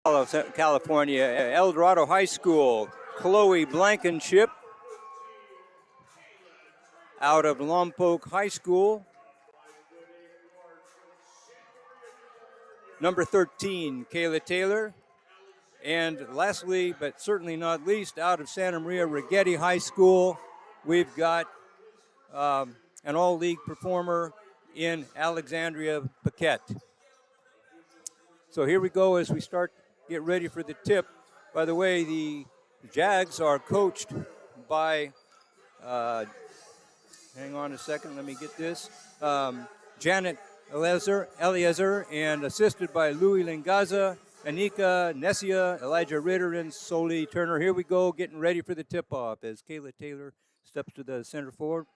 California, El Dorado High School, Chloe Blankenship out of Lompoc High School. Number 13, Kayla Taylor. And lastly, but certainly not least, out of Santa Maria Righetti High School, we've got an all-league performer in Alexandria Paquette. So here we go as we get ready for the tip. By the way, the Jags are coached by, hang on a second, let me get this, Janet Eliezer, and assisted by Louis Lingaza, Anika Nessia, Elijah Ritter, and Soli Turner. Here we go, getting ready for the tip-off as Kayla Taylor steps to the center forward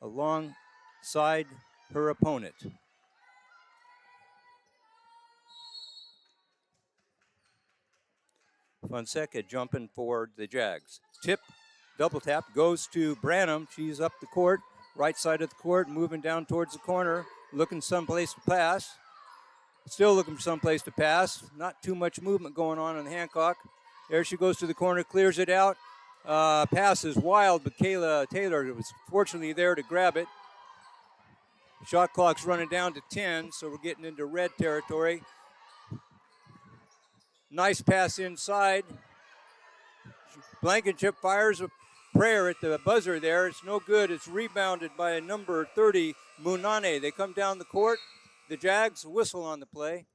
alongside her opponent. Fonseca jumping for the Jags. Tip, double tap, goes to Branham. She's up the court, right side of the court, moving down towards the corner, looking someplace to pass. Still looking for someplace to pass. Not too much movement going on in Hancock. There she goes to the corner, clears it out. Pass is wild, but Kayla Taylor was fortunately there to grab it. Shot clock's running down to 10, so we're getting into red territory. Nice pass inside. Blankenship fires a prayer at the buzzer there. It's no good. It's rebounded by a number 30, Munane. They come down the court. The Jags whistle on the play.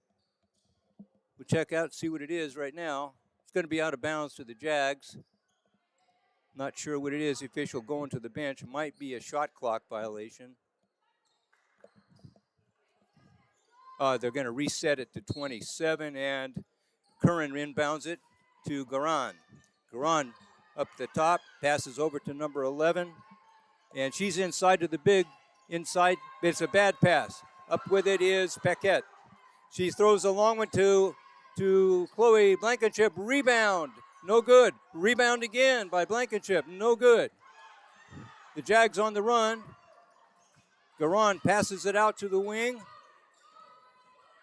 We'll check out, see what it is right now. It's going to be out of bounds to the Jags. Not sure what it is. The official going to the bench. It might be a shot clock violation. They're going to reset it to 27, and Curran inbounds it to Garan. Garan up the top, passes over to number 11, and she's inside to the big, inside. It's a bad pass. Up with it is Paquette. She throws a long one to Chloe Blankenship. Rebound, no good. Rebound again by Blankenship, no good. The Jags on the run. Garan passes it out to the wing.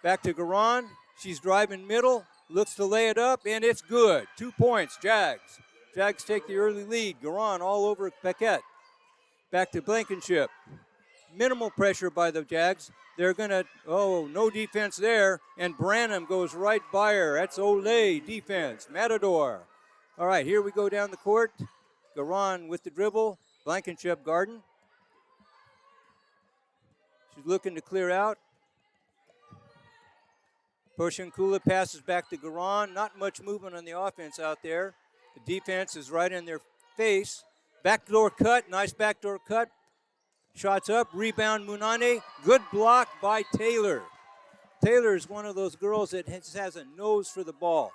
Back to Garan. She's driving middle. Looks to lay it up, and it's good. 2 points, Jags. Jags take the early lead. Garan all over Paquette. Back to Blankenship. Minimal pressure by the Jags. They're going to, no defense there, and Branham goes right by her. That's Olay defense, Matador. All right, here we go down the court. Garan with the dribble. Blankenship guarding. She's looking to clear out. Poshankula passes back to Garan. Not much movement on the offense out there. The defense is right in their face. Backdoor cut, nice backdoor cut. Shots up, rebound Munane. Good block by Taylor. Taylor is one of those girls that has a nose for the ball.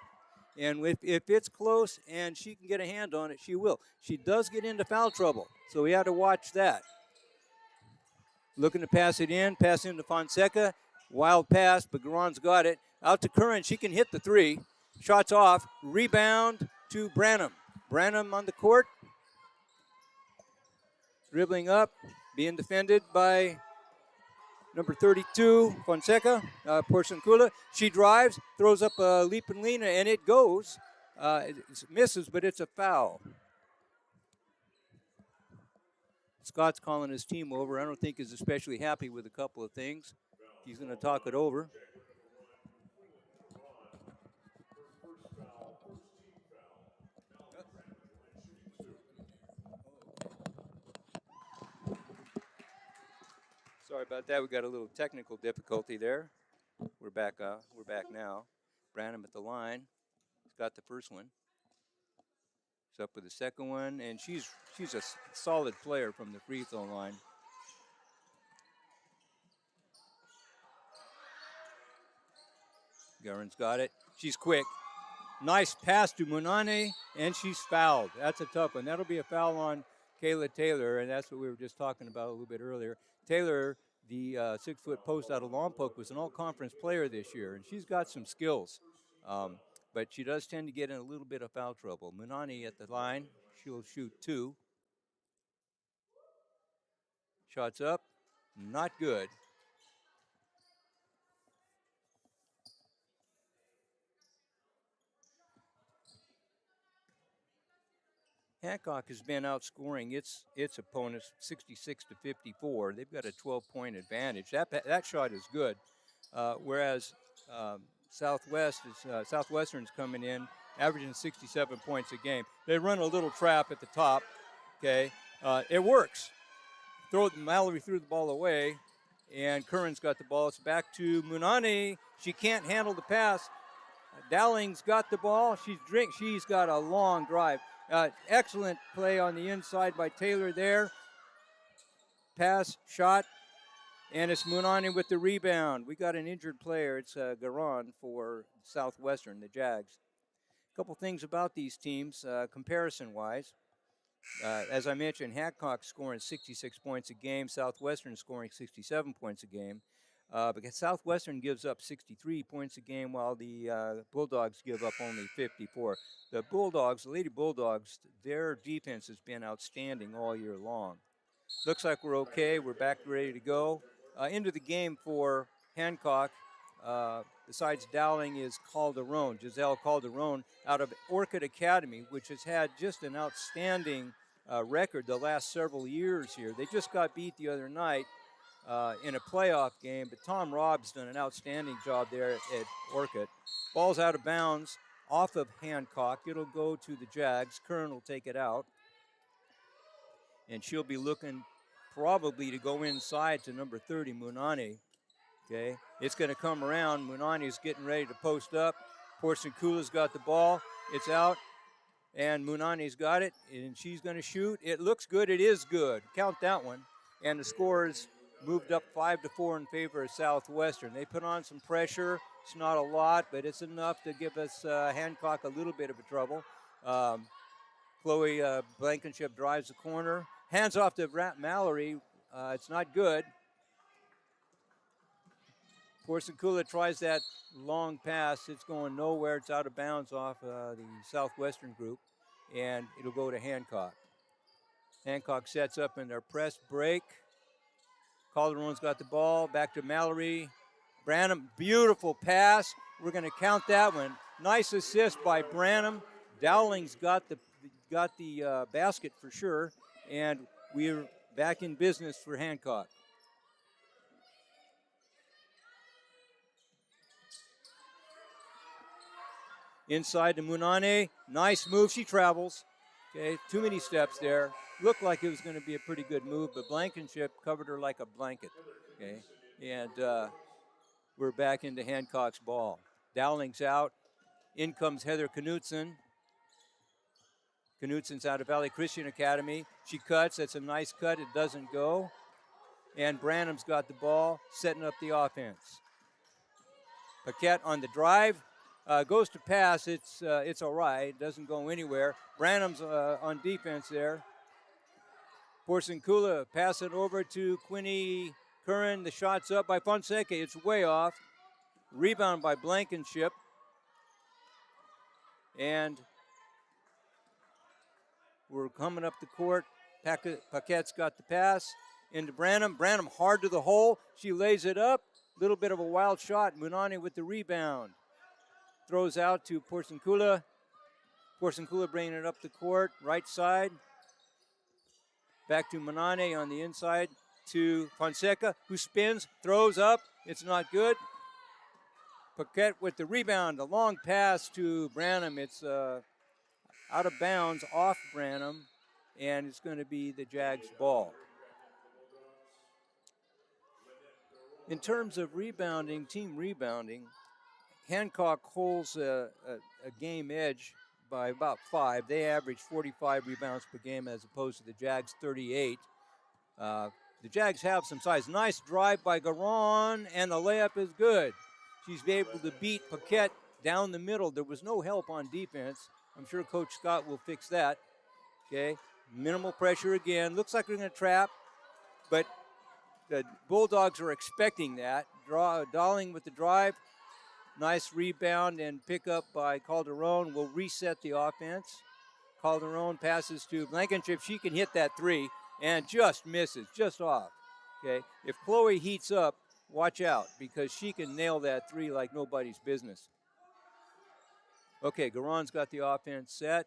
And if it's close and she can get a hand on it, she will. She does get into foul trouble, so we had to watch that. Looking to pass into Fonseca. Wild pass, but Garan's got it. Out to Curran, she can hit the three. Shots off, rebound to Branham. Branham on the court. Dribbling up, being defended by number 32, Fonseca, Porciancula. She drives, throws up a leap and lean, and it goes. It misses, but it's a foul. Scott's calling his team over. I don't think he's especially happy with a couple of things. He's going to talk it over. Sorry about that. We got a little technical difficulty there. We're back now. Branham at the line. He's got the first one. He's up with the second one, and she's a solid player from the free throw line. Garen's got it. She's quick. Nice pass to Munane, and she's fouled. That's a tough one. That'll be a foul on Kayla Taylor, and that's what we were just talking about a little bit earlier. Taylor, the 6-foot post out of Lompoc, was an all-conference player this year, and she's got some skills. But she does tend to get in a little bit of foul trouble. Munane at the line. She'll shoot 2. Shots up. Not good. Hancock has been outscoring its opponents 66 to 54. They've got a 12-point advantage. That shot is good, whereas Southwestern's coming in averaging 67 points a game. They run a little trap at the top. Okay, it works. Mallory threw the ball away, and Curran's got the ball. It's back to Munani. She can't handle the pass. Dowling's got the ball. She's got a long drive. Excellent play on the inside by Taylor there. Pass, shot, and it's Munani with the rebound. We got an injured player. It's Garon for Southwestern, the Jags. A couple things about these teams, comparison-wise. As I mentioned, Hancock scoring 66 points a game, Southwestern scoring 67 points a game. Because Southwestern gives up 63 points a game while the Bulldogs give up only 54. The Lady Bulldogs, their defense has been outstanding all year long. Looks like we're okay. We're back ready to go. Into the game for Hancock, besides Dowling, is Giselle Calderon, out of Orchid Academy, which has had just an outstanding record the last several years here. They just got beat the other night in a playoff game, but Tom Robb's done an outstanding job there at Orchid. Ball's out of bounds off of Hancock. It'll go to the Jags. Curran will take it out, and she'll be looking probably to go inside to number 30, Munani. Okay, it's going to come around. Munani's getting ready to post up. Porcenkula's got the ball. It's out, and Munani's got it, and she's going to shoot. It looks good. It is good. Count that one. And the score is moved up 5-4 in favor of Southwestern. They put on some pressure. It's not a lot, but it's enough to give us Hancock a little bit of a trouble. Chloe Blankenship drives the corner. Hands off to Mallory. It's not good. Porcenkula tries that long pass. It's going nowhere. It's out of bounds off the Southwestern group, and it'll go to Hancock. Hancock sets up in their press break. Calderon's got the ball. Back to Mallory. Branham, beautiful pass. We're going to count that one. Nice assist by Branham. Dowling's got the basket for sure, and we're back in business for Hancock. Inside to Munani. Nice move. She travels. Okay, too many steps there. Looked like it was going to be a pretty good move, but Blankenship covered her like a blanket. Okay, and we're back into Hancock's ball. Dowling's out. In comes Heather Knutson. Knutson's out of Valley Christian Academy. She cuts. That's a nice cut. It doesn't go. And Branham's got the ball, setting up the offense. Paquette on the drive. Goes to pass. It's all right. Doesn't go anywhere. Branham's on defense there. Porcenkula pass it over to Quinny Curran. The shot's up by Fonseca. It's way off. Rebound by Blankenship. And we're coming up the court. Paquette's got the pass into Branham. Branham hard to the hole. She lays it up. Little bit of a wild shot. Munani with the rebound. Throws out to Porcenkula. Porcenkula bringing it up the court, right side. Back to Munani on the inside to Fonseca, who spins, throws up. It's not good. Paquette with the rebound. A long pass to Branham. It's out of bounds off Branham, and it's going to be the Jags' ball. In terms of rebounding, team rebounding, Hancock holds a game edge by about 5. They average 45 rebounds per game as opposed to the Jags' 38. The Jags have some size. Nice drive by Garon, and the layup is good. She's able to beat Paquette down the middle. There was no help on defense. I'm sure Coach Scott will fix that. Okay, minimal pressure again. Looks like we're going to trap, but the Bulldogs are expecting that. Dowling with the drive. Nice rebound and pickup by Calderon will reset the offense. Calderon passes to Blankenship. She can hit that three and just misses, just off. Okay, if Chloe heats up, watch out because she can nail that three like nobody's business. Okay, Garon's got the offense set.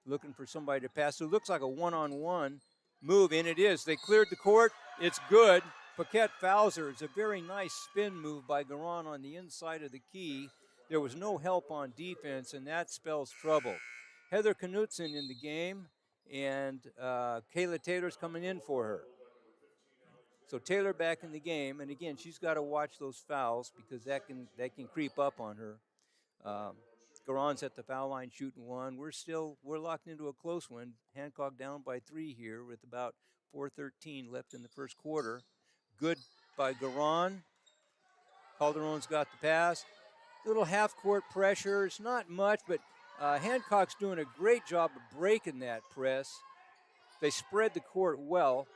looking for somebody to pass. So it looks like a one-on-one move, and it is. They cleared the court. It's good. Paquette fouls her. It's a very nice spin move by Garon on the inside of the key. There was no help on defense, and that spells trouble. Heather Knutson in the game, and Kayla Taylor's coming in for her. So Taylor back in the game, and again, she's got to watch those fouls because that can creep up on her. Garon's at the foul line shooting one. We're locked into a close one. Hancock down by 3 here with about 4:13 left in the first quarter. Good by Garon. Calderon's got the pass. Little half-court pressure. It's not much, but Hancock's doing a great job of breaking that press. They spread the court well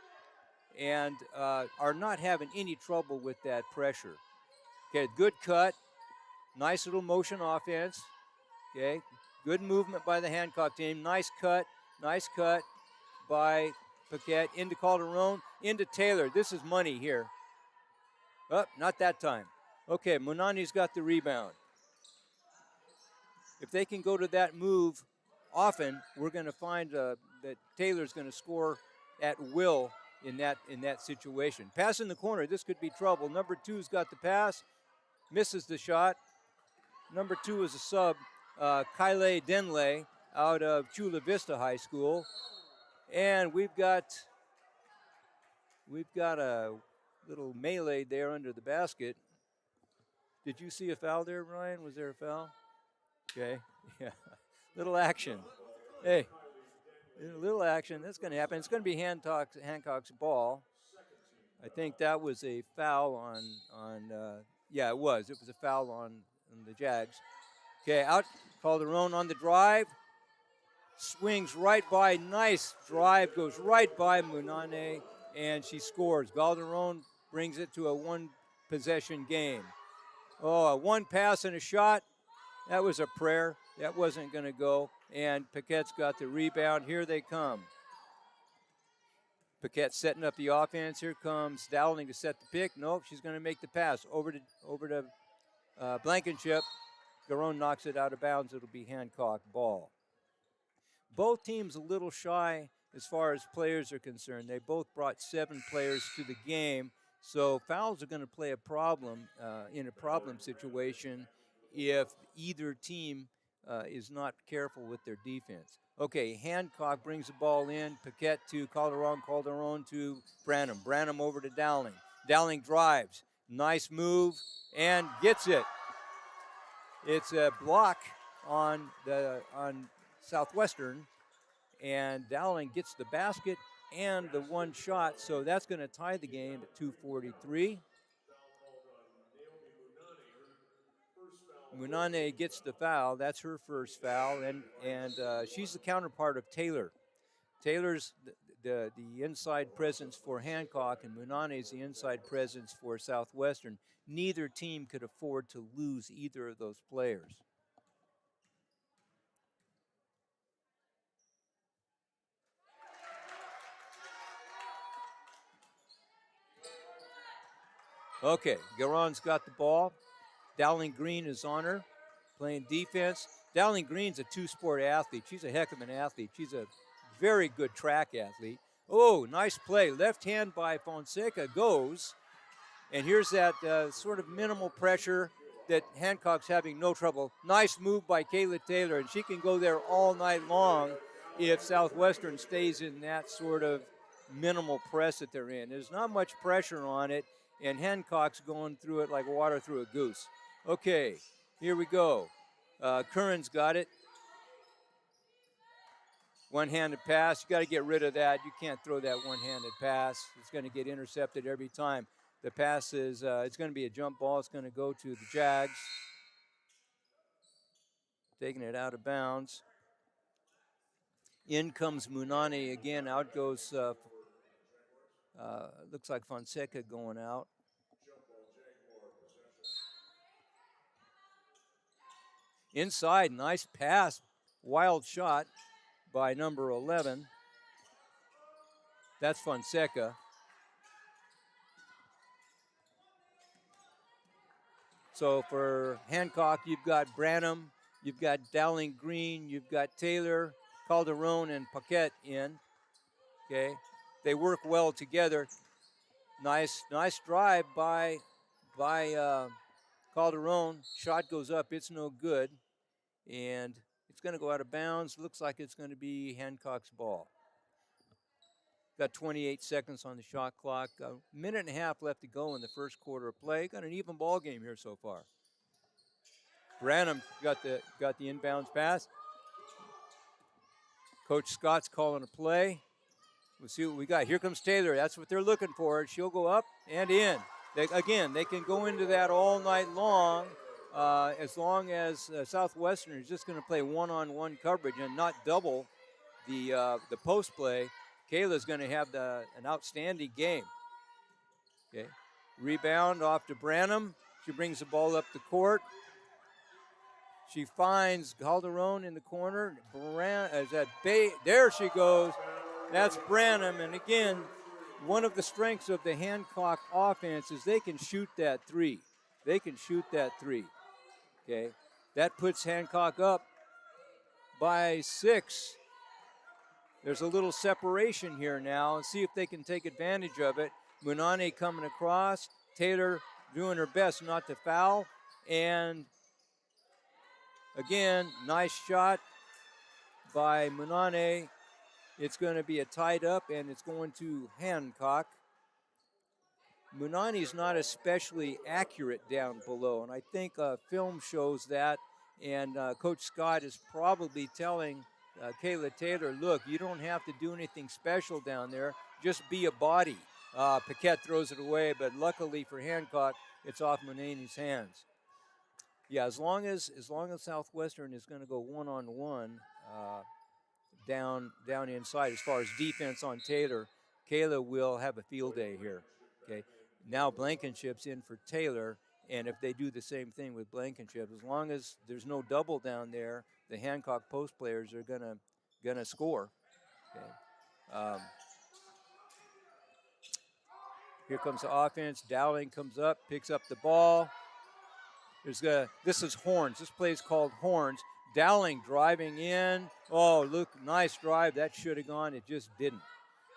and are not having any trouble with that pressure. Okay, good cut. Nice little motion offense. Okay, good movement by the Hancock team. Nice cut by Paquette into Calderon, into Taylor. This is money here. Oh, not that time. Okay, Munani's got the rebound. If they can go to that move often, we're going to find that Taylor's going to score at will in that situation. Pass in the corner. This could be trouble. Number 2's got the pass, misses the shot. Number 2 is a sub, Kyle Denley out of Chula Vista High School, and we've got a little melee there under the basket. Did you see a foul there, Ryan? Was there a foul? Okay, yeah, little action. Hey, a little action. That's going to happen. It's going to be Hancock's ball. I think that was a foul on yeah, it was. It was a foul on the Jags. Okay, out. Calderon on the drive. Swings right by. Nice drive. Goes right by Munane, and she scores. Calderon brings it to a one-possession game. Oh, a one pass and a shot. That was a prayer. That wasn't going to go. And Paquette's got the rebound. Here they come. Paquette setting up the offense. Here comes Dowling to set the pick. Nope, she's going to make the pass over to Blankenship. Garon knocks it out of bounds. It'll be Hancock ball. Both teams a little shy as far as players are concerned. They both brought 7 players to the game. So fouls are going to play a problem in a problem situation if either team is not careful with their defense. Okay, Hancock brings the ball in. Paquette to Calderon to Branham. Branham over to Dowling. Dowling drives. Nice move and gets it. It's a block on Southwestern, and Dowling gets the basket and the one shot, so that's going to tie the game at 2:43. Munane gets the foul. That's her first foul, and she's the counterpart of Taylor. Taylor's the inside presence for Hancock, and Munane's the inside presence for Southwestern. Neither team could afford to lose either of those players. Okay, Garon's got the ball. Dowling Green is on her, playing defense. Dowling Green's a two-sport athlete. She's a heck of an athlete. She's a very good track athlete. Oh, nice play. Left hand by Fonseca goes. And here's that sort of minimal pressure that Hancock's having no trouble. Nice move by Kayla Taylor, and she can go there all night long if Southwestern stays in that sort of minimal press that they're in. There's not much pressure on it, and Hancock's going through it like water through a goose. Okay, here we go. Curran's got it. One-handed pass. You got to get rid of that. You can't throw that one-handed pass. It's going to get intercepted every time. The pass is, it's going to be a jump ball. It's going to go to the Jags. Taking it out of bounds. In comes Munane again. Out goes, looks like Fonseca going out. Inside, nice pass. Wild shot by number 11. That's Fonseca. So for Hancock, you've got Branham, you've got Dowling Green, you've got Taylor, Calderon and Paquette in. Okay, they work well together. Nice drive by Calderon. Shot goes up. It's no good, and it's going to go out of bounds. Looks like it's going to be Hancock's ball. Got 28 seconds on the shot clock. A minute and a half left to go in the first quarter of play. Got an even ball game here so far. Branham got the inbounds pass. Coach Scott's calling a play. We'll see what we got. Here comes Taylor. That's what they're looking for. She'll go up and in. They can go into that all night long as long as Southwestern is just going to play one-on-one coverage and not double the post play. Kayla's going to have an outstanding game. Okay, rebound off to Branham. She brings the ball up the court. She finds Calderon in the corner. There she goes. That's Branham. And again, one of the strengths of the Hancock offense is they can shoot that three. Okay, that puts Hancock up by 6. There's a little separation here now, and see if they can take advantage of it. Munane coming across. Taylor doing her best not to foul. And again, nice shot by Munane. It's going to be a tied up, and it's going to Hancock. Munane's not especially accurate down below, and I think film shows that. And Coach Scott is probably telling Kayla Taylor, look, you don't have to do anything special down there. Just be a body. Paquette throws it away, but luckily for Hancock, it's off Munane's hands. Yeah, as long as Southwestern is going to go one-on-one down inside as far as defense on Taylor, Kayla will have a field day here. Okay, now Blankenship's in for Taylor, and if they do the same thing with Blankenship, as long as there's no double down there, the Hancock post players are gonna score. Okay. Here comes the offense. Dowling comes up, picks up the ball. This is Horns. This play is called Horns. Dowling driving in. Oh, look, nice drive. That should have gone. It just didn't.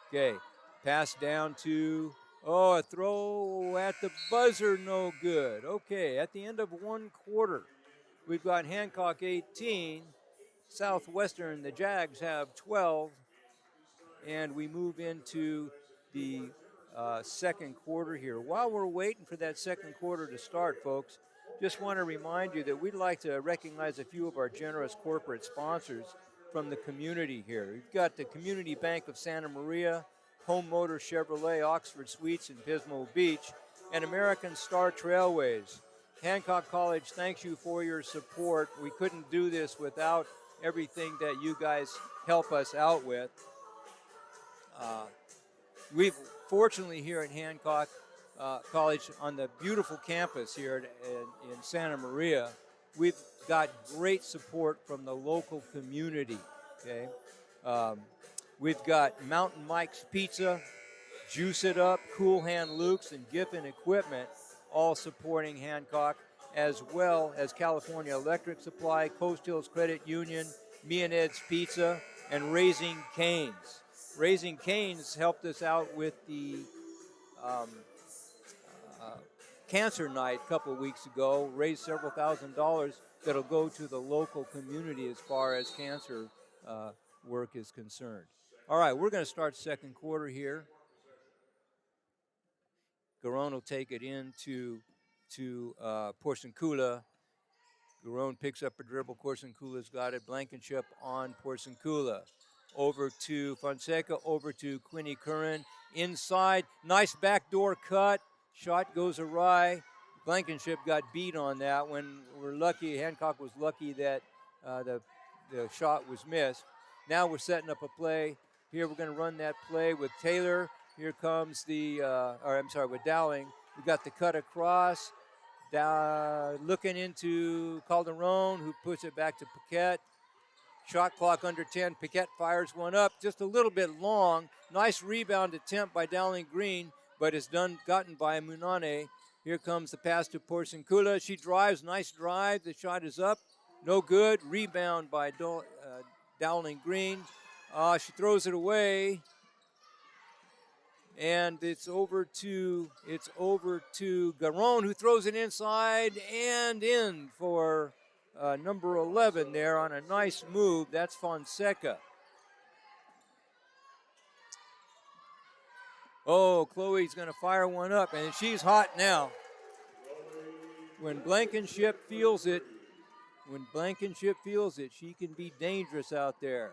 Okay, pass down to, a throw at the buzzer, no good. Okay, at the end of one quarter, we've got Hancock 18, Southwestern, the Jags have 12, and we move into the second quarter here. While we're waiting for that second quarter to start, folks, just want to remind you that we'd like to recognize a few of our generous corporate sponsors from the community here. We've got the Community Bank of Santa Maria, Home Motor Chevrolet, Oxford Suites in Pismo Beach, and American Star Trailways. Hancock College, thanks you for your support. We couldn't do this without everything that you guys help us out with. We've fortunately here at Hancock College on the beautiful campus here in Santa Maria, we've got great support from the local community. Okay, we've got Mountain Mike's Pizza, Juice It Up, Cool Hand Luke's, and Giffen Equipment, all supporting Hancock, as well as California Electric Supply, Coast Hills Credit Union, Me and Ed's Pizza, and Raising Cane's. Raising Cane's helped us out with the cancer night a couple of weeks ago, raised several $1,000s that'll go to the local community as far as cancer work is concerned. All right, we're going to start second quarter here. Garon will take it into Porciuncula. Garon picks up a dribble. Porciuncula's got it. Blankenship on Porciuncula. Over to Fonseca, over to Quinny Curran. Inside, nice backdoor cut. Shot goes awry. Blankenship got beat on that when we're lucky. Hancock was lucky that the shot was missed. Now we're setting up a play. Here we're going to run that play with Taylor. Here comes with Dowling. We got the cut across. Looking into Calderon, who puts it back to Paquette. Shot clock under 10. Paquette fires one up, just a little bit long. Nice rebound attempt by Dowling Green, but it's gotten by Munane. Here comes the pass to Porciuncula. She drives, nice drive. The shot is up, no good. Rebound by Dowling Green. She throws it away. And it's over to Garon, who throws it inside and in for number 11 there on a nice move. That's Fonseca. Oh, Chloe's going to fire one up, and she's hot now. When Blankenship feels it, she can be dangerous out there.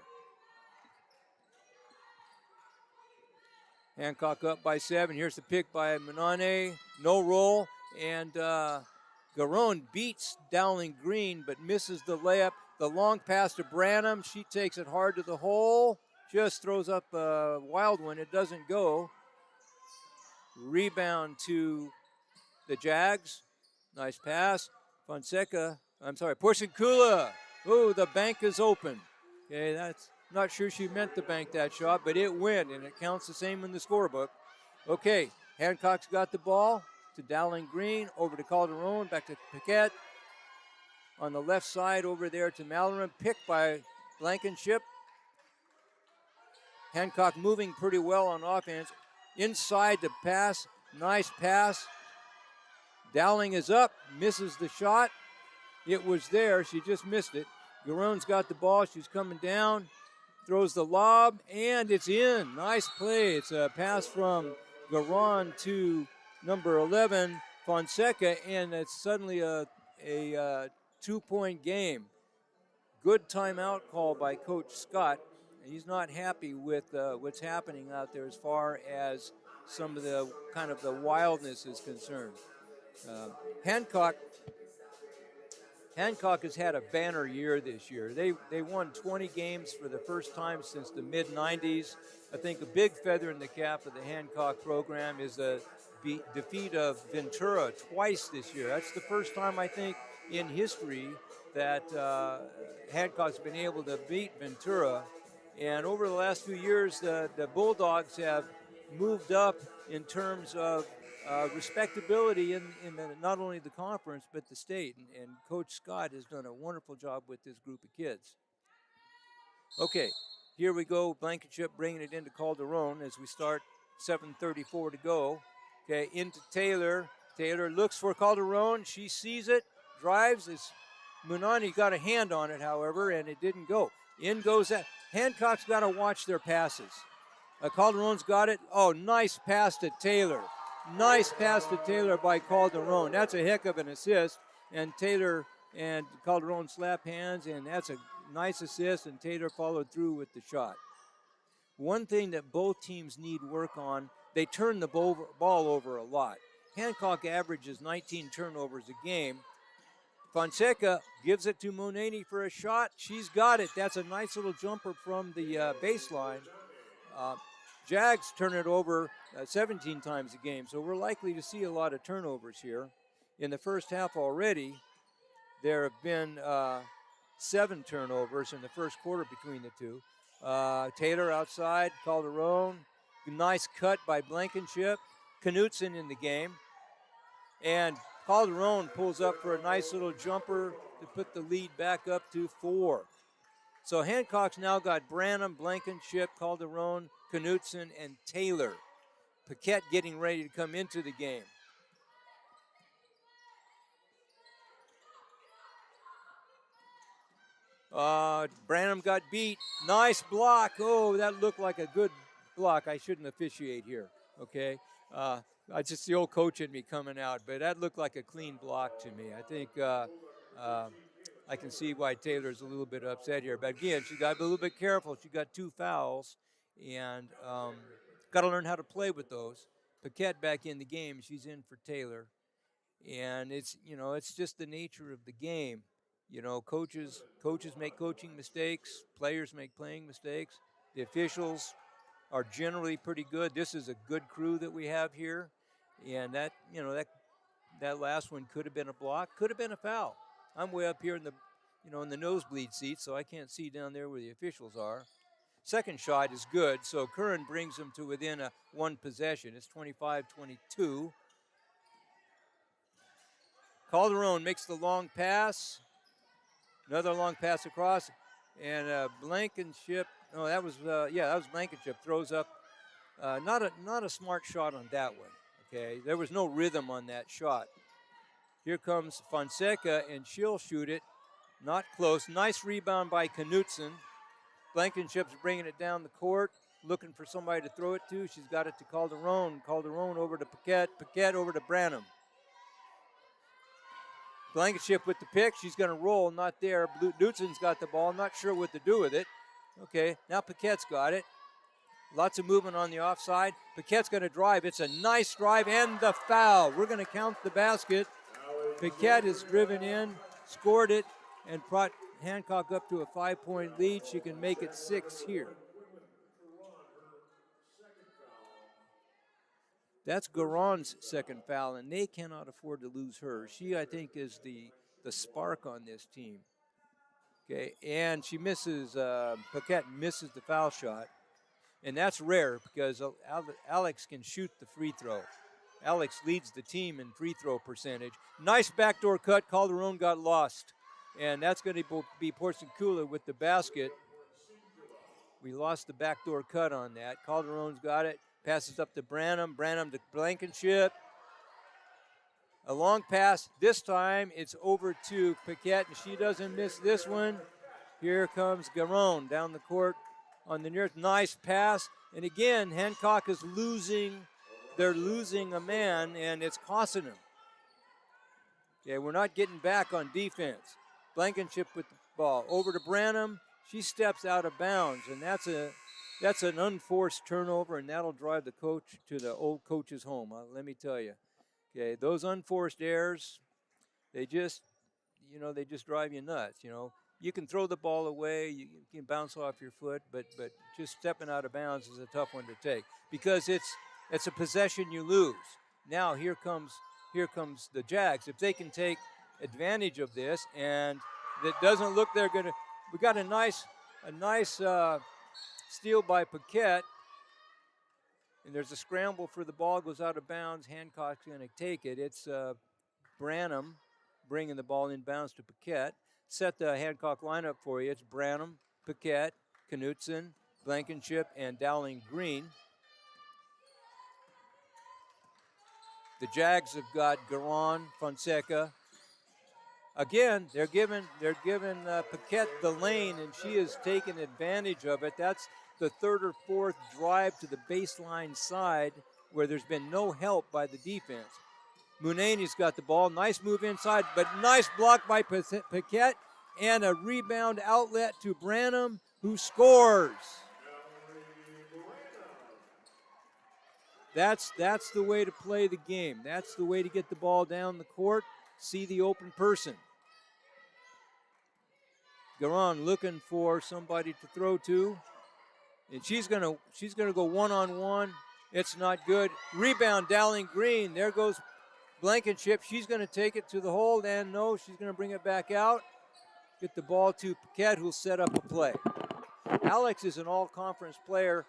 Hancock up by 7. Here's the pick by Manane. No roll. And Garon beats Dowling Green but misses the layup. The long pass to Branham. She takes it hard to the hole. Just throws up a wild one. It doesn't go. Rebound to the Jags. Nice pass. Porciuncula. Oh, the bank is open. Okay, that's not sure she meant to bank that shot, but it went, and it counts the same in the scorebook. Okay, Hancock's got the ball to Dowling Green, over to Calderon, back to Paquette. On the left side, over there to Mallory, picked by Blankenship. Hancock moving pretty well on offense. Inside the pass, nice pass. Dowling is up, misses the shot. It was there, she just missed it. Garon's got the ball, she's coming down, throws the lob, and it's in. Nice play. It's a pass from Garon to number 11, Fonseca, and it's suddenly a 2-point game. Good timeout call by Coach Scott. He's not happy with what's happening out there as far as some of the kind of the wildness is concerned. Hancock has had a banner year this year. They won 20 games for the first time since the mid-90s. I think a big feather in the cap of the Hancock program is the defeat of Ventura twice this year. That's the first time, I think, in history that Hancock's been able to beat Ventura. And over the last few years, the Bulldogs have moved up in terms of respectability in not only the conference but the state, and Coach Scott has done a wonderful job with this group of kids. Okay, here we go. Blankenship bringing it into Calderon as we start. 7:34 to go. Okay, into Taylor. Taylor looks for Calderon. She sees it, drives. Munani got a hand on it, however, and it didn't go. In goes that. Hancock's got to watch their passes. Calderon's got it. Oh, nice pass to Taylor. Nice pass to Taylor by Calderon. That's a heck of an assist. And Taylor and Calderon slap hands, and that's a nice assist, and Taylor followed through with the shot. One thing that both teams need work on, they turn the ball over a lot. Hancock averages 19 turnovers a game. Fonseca gives it to Monani for a shot. She's got it. That's a nice little jumper from the baseline. Jags turn it over 17 times a game, so we're likely to see a lot of turnovers here. In the first half already, there have been 7 turnovers in the first quarter between the two. Taylor outside, Calderon. Nice cut by Blankenship. Knutson in the game. And Calderon pulls up for a nice little jumper to put the lead back up to 4. So Hancock's now got Branham, Blankenship, Calderon, Knutson, and Taylor. Paquette getting ready to come into the game. Branham got beat. Nice block. Oh, that looked like a good block. I shouldn't officiate here, okay? It's just the old coach in me coming out, but that looked like a clean block to me. I think I can see why Taylor's a little bit upset here. But again, she got to be a little bit careful. She got 2 fouls, and got to learn how to play with those. Paquette back in the game. She's in for Taylor. And it's just the nature of the game. Coaches make coaching mistakes. Players make playing mistakes. The officials are generally pretty good. This is a good crew that we have here. And that last one could have been a block, could have been a foul. I'm way up here in the nosebleed seat, so I can't see down there where the officials are. Second shot is good, so Curran brings them to within a 1 possession. It's 25-22. Calderon makes the long pass. Another long pass across. And Blankenship, no, that was that was Blankenship throws up. Not a smart shot on that one. Okay, there was no rhythm on that shot. Here comes Fonseca, and she'll shoot it. Not close. Nice rebound by Knutson. Blankenship's bringing it down the court, looking for somebody to throw it to. She's got it to Calderon. Calderon over to Paquette. Paquette over to Branham. Blankenship with the pick. She's going to roll. Not there. Knutson's got the ball. Not sure what to do with it. Okay, now Paquette's got it. Lots of movement on the offside. Paquette's going to drive. It's a nice drive and the foul. We're going to count the basket. Paquette has driven in, scored it, and brought Hancock up to a 5-point lead. She can make it 6 here. That's Garon's second foul, and they cannot afford to lose her. She, I think, is the spark on this team. Okay, and she misses, Paquette misses the foul shot. And that's rare because Alex can shoot the free throw. Alex leads the team in free throw percentage. Nice backdoor cut. Calderon got lost. And that's going to be Porciuncula with the basket. We lost the backdoor cut on that. Calderon's got it. Passes up to Branham. Branham to Blankenship. A long pass. This time it's over to Paquette, and she doesn't miss this one. Here comes Garon down the court on the nearest. Nice pass. And again, Hancock is losing. They're losing a man, and it's costing them. Okay, we're not getting back on defense. Blankenship with the ball. Over to Branham. She steps out of bounds, and that's an unforced turnover, and that'll drive the coach to the old coach's home. Let me tell you. Okay, those unforced errors, they just drive you nuts. You can throw the ball away, you can bounce off your foot, but just stepping out of bounds is a tough one to take because it's a possession you lose. Now here comes the Jags. If they can take advantage of this, and it doesn't look they're gonna. We got a nice steal by Paquette, and there's a scramble for the ball, goes out of bounds. Hancock's gonna take it. It's Branham bringing the ball in bounds to Paquette. Set the Hancock lineup for you. It's Branham, Paquette, Knutson, Blankenship, and Dowling Green. The Jags have got Garon, Fonseca. Again, they're giving Paquette the lane, and she has taken advantage of it. That's the third or fourth drive to the baseline side where there's been no help by the defense. Munani's got the ball. Nice move inside, but nice block by Paquette, and a rebound outlet to Branham, who scores. That's the way to play the game. That's the way to get the ball down the court, see the open person. Garon looking for somebody to throw to, and she's gonna go one-on-one. It's not good. Rebound, Dowling Green. There goes Blankenship. She's going to take it to the hole, and no, she's going to bring it back out. Get the ball to Paquette, who'll set up a play. Alex is an all-conference player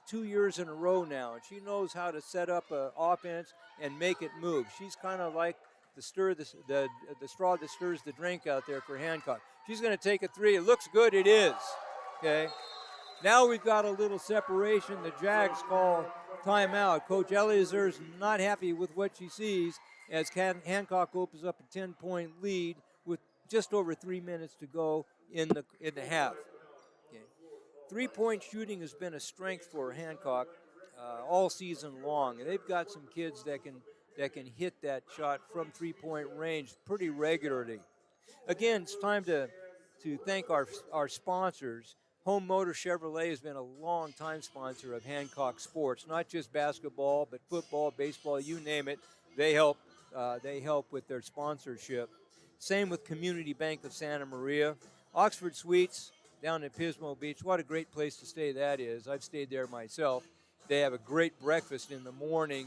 2 years in a row now, and she knows how to set up an offense and make it move. She's kind of like the straw that stirs the drink out there for Hancock. She's going to take a three. It looks good. It is. Okay. Now we've got a little separation. The Jags call timeout. Coach Eliazer's not happy with what she sees as Hancock opens up a 10-point lead with just over 3 minutes to go in the half. Okay. Three-point shooting has been a strength for Hancock all season long, and they've got some kids that can hit that shot from three-point range pretty regularly. Again, it's time to thank our sponsors. Home Motor Chevrolet has been a long-time sponsor of Hancock sports, not just basketball, but football, baseball, you name it. They help with their sponsorship. Same with Community Bank of Santa Maria. Oxford Suites down at Pismo Beach. What a great place to stay that is. I've stayed there myself. They have a great breakfast in the morning,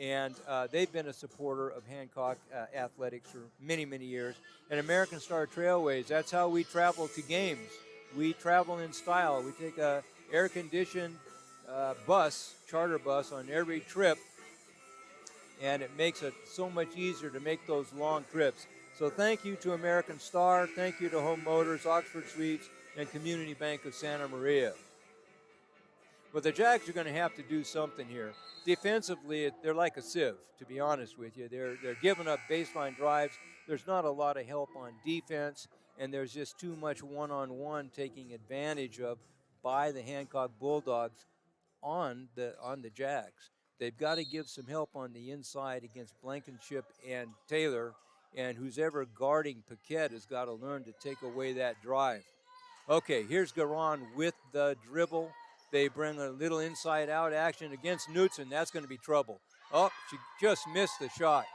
and they've been a supporter of Hancock athletics for many, many years. And American Star Trailways, that's how we travel to games. We travel in style. We take a air-conditioned charter bus on every trip, and it makes it so much easier to make those long trips. So thank you to American Star. Thank you to Home Motors, Oxford Suites, and Community Bank of Santa Maria. Well, the Jags are going to have to do something here. Defensively, they're like a sieve, to be honest with you. They're giving up baseline drives. There's not a lot of help on defense, and there's just too much one-on-one taking advantage of by the Hancock Bulldogs on the Jags. They've got to give some help on the inside against Blankenship and Taylor, and who's ever guarding Paquette has got to learn to take away that drive. Okay, here's Garon with the dribble. They bring a little inside-out action against Knutson. That's going to be trouble. Oh, she just missed the shot.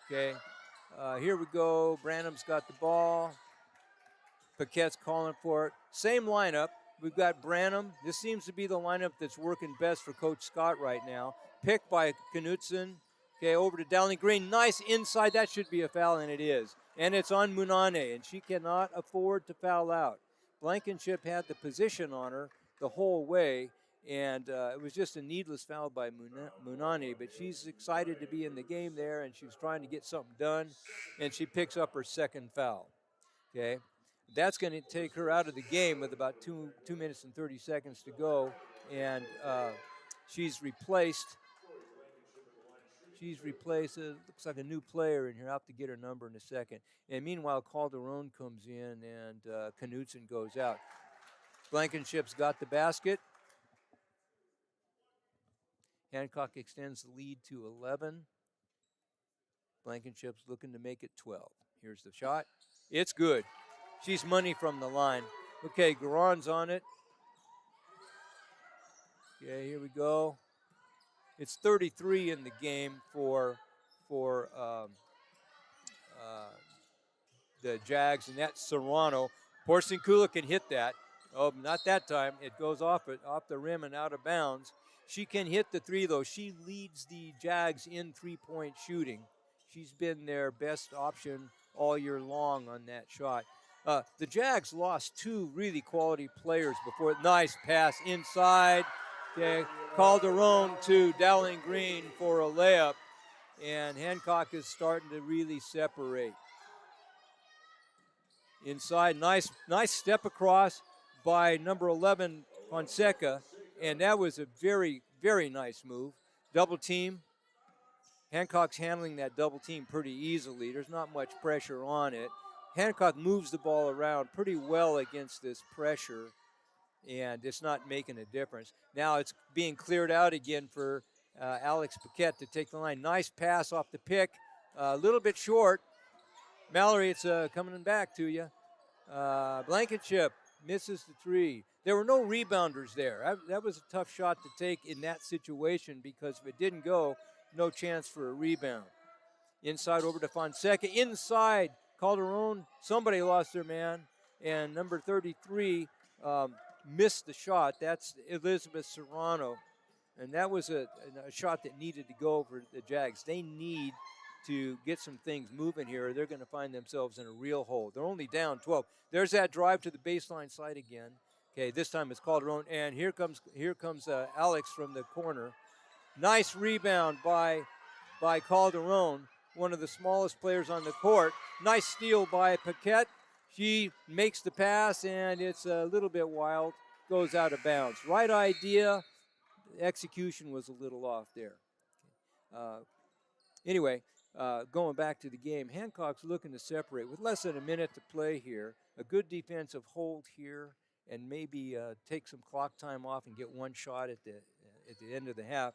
Okay. Here we go. Branham's got the ball. Paquette's calling for it. Same lineup. We've got Branham. This seems to be the lineup that's working best for Coach Scott right now. Picked by Knutson. Okay, over to Dowling Green. Nice inside. That should be a foul, and it is. And it's on Munane, and she cannot afford to foul out. Blankenship had the position on her the whole way, and it was just a needless foul by Munane, but she's excited to be in the game there, and she was trying to get something done, and she picks up her second foul. Okay, that's going to take her out of the game with about 2 minutes and 30 seconds to go, and she's replaced. Looks like a new player in here. I'll have to get her number in a second. And meanwhile, Calderon comes in and Knutson goes out. Blankenship's got the basket. Hancock extends the lead to 11. Blankenship's looking to make it 12. Here's the shot. It's good. She's money from the line. Okay, Garon's on it. Okay, here we go. It's 33 in the game for the Jags, and that's Serrano. Porciuncula can hit that. Oh, not that time. It goes off the rim and out of bounds. She can hit the three, though. She leads the Jags in three-point shooting. She's been their best option all year long on that shot. The Jags lost 2 really quality players before. Nice pass inside. Okay, Calderon to Dowling Green for a layup, and Hancock is starting to really separate. Inside, nice step across by number 11, Fonseca, and that was a very, very nice move. Double team. Hancock's handling that double team pretty easily. There's not much pressure on it. Hancock moves the ball around pretty well against this pressure, and it's not making a difference. Now it's being cleared out again for Alex Paquette to take the line. Nice pass off the pick, a little bit short. Mallory, it's coming back to you. Blankenship misses the three. There were no rebounders there. That was a tough shot to take in that situation because if it didn't go, no chance for a rebound. Inside over to Fonseca. Inside, Calderon. Somebody lost their man. And number 33 missed the shot. That's Elizabeth Serrano. And that was a shot that needed to go for the Jags. They need to get some things moving here, or they're going to find themselves in a real hole. They're only down 12. There's that drive to the baseline side again. Okay, this time it's Calderon, and here comes Alex from the corner. Nice rebound by Calderon, one of the smallest players on the court. Nice steal by Paquette. She makes the pass, and it's a little bit wild. Goes out of bounds. Right idea. Execution was a little off there. Anyway, going back to the game, Hancock's looking to separate with less than a minute to play here. A good defensive hold here, and maybe take some clock time off and get one shot at the end of the half.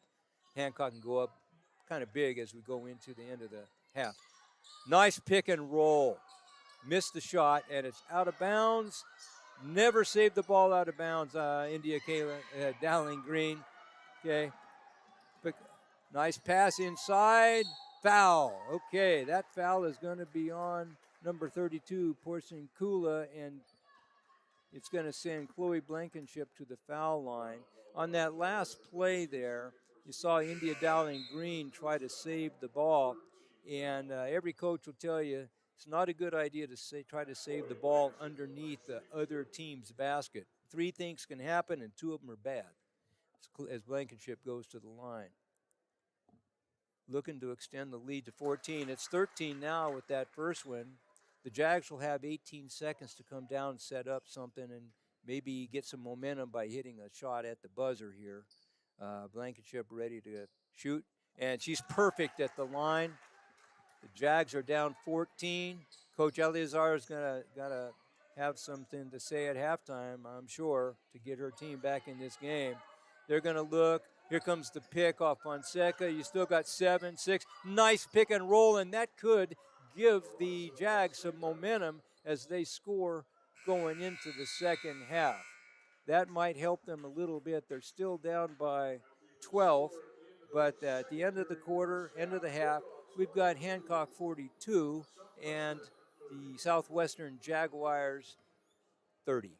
Hancock can go up kind of big as we go into the end of the half. Nice pick and roll. Missed the shot, and it's out of bounds. Never saved the ball out of bounds, India Kayla, Dowling Green. Okay. Nice pass inside. Foul. Okay, that foul is going to be on number 32, Porciuncula, and it's going to send Chloe Blankenship to the foul line. On that last play there, you saw India Dowling Green try to save the ball, and every coach will tell you it's not a good idea to try to save the ball underneath the other team's basket. 3 things can happen, and 2 of them are bad as Blankenship goes to the line. Looking to extend the lead to 14. It's 13 now with that first win. the Jags will have 18 seconds to come down and set up something and maybe get some momentum by hitting a shot at the buzzer here. Blankenship ready to shoot, and she's perfect at the line. The Jags are down 14. Coach Eleazar is gonna have something to say at halftime, I'm sure, to get her team back in this game. They're gonna look. Here comes the pick off Fonseca. You still got 7-6. Nice pick and roll, and that could give the Jags some momentum as they score going into the second half. That might help them a little bit. They're still down by 12, but at the end of the quarter, end of the half, we've got Hancock 42 and the Southwestern Jaguars 30.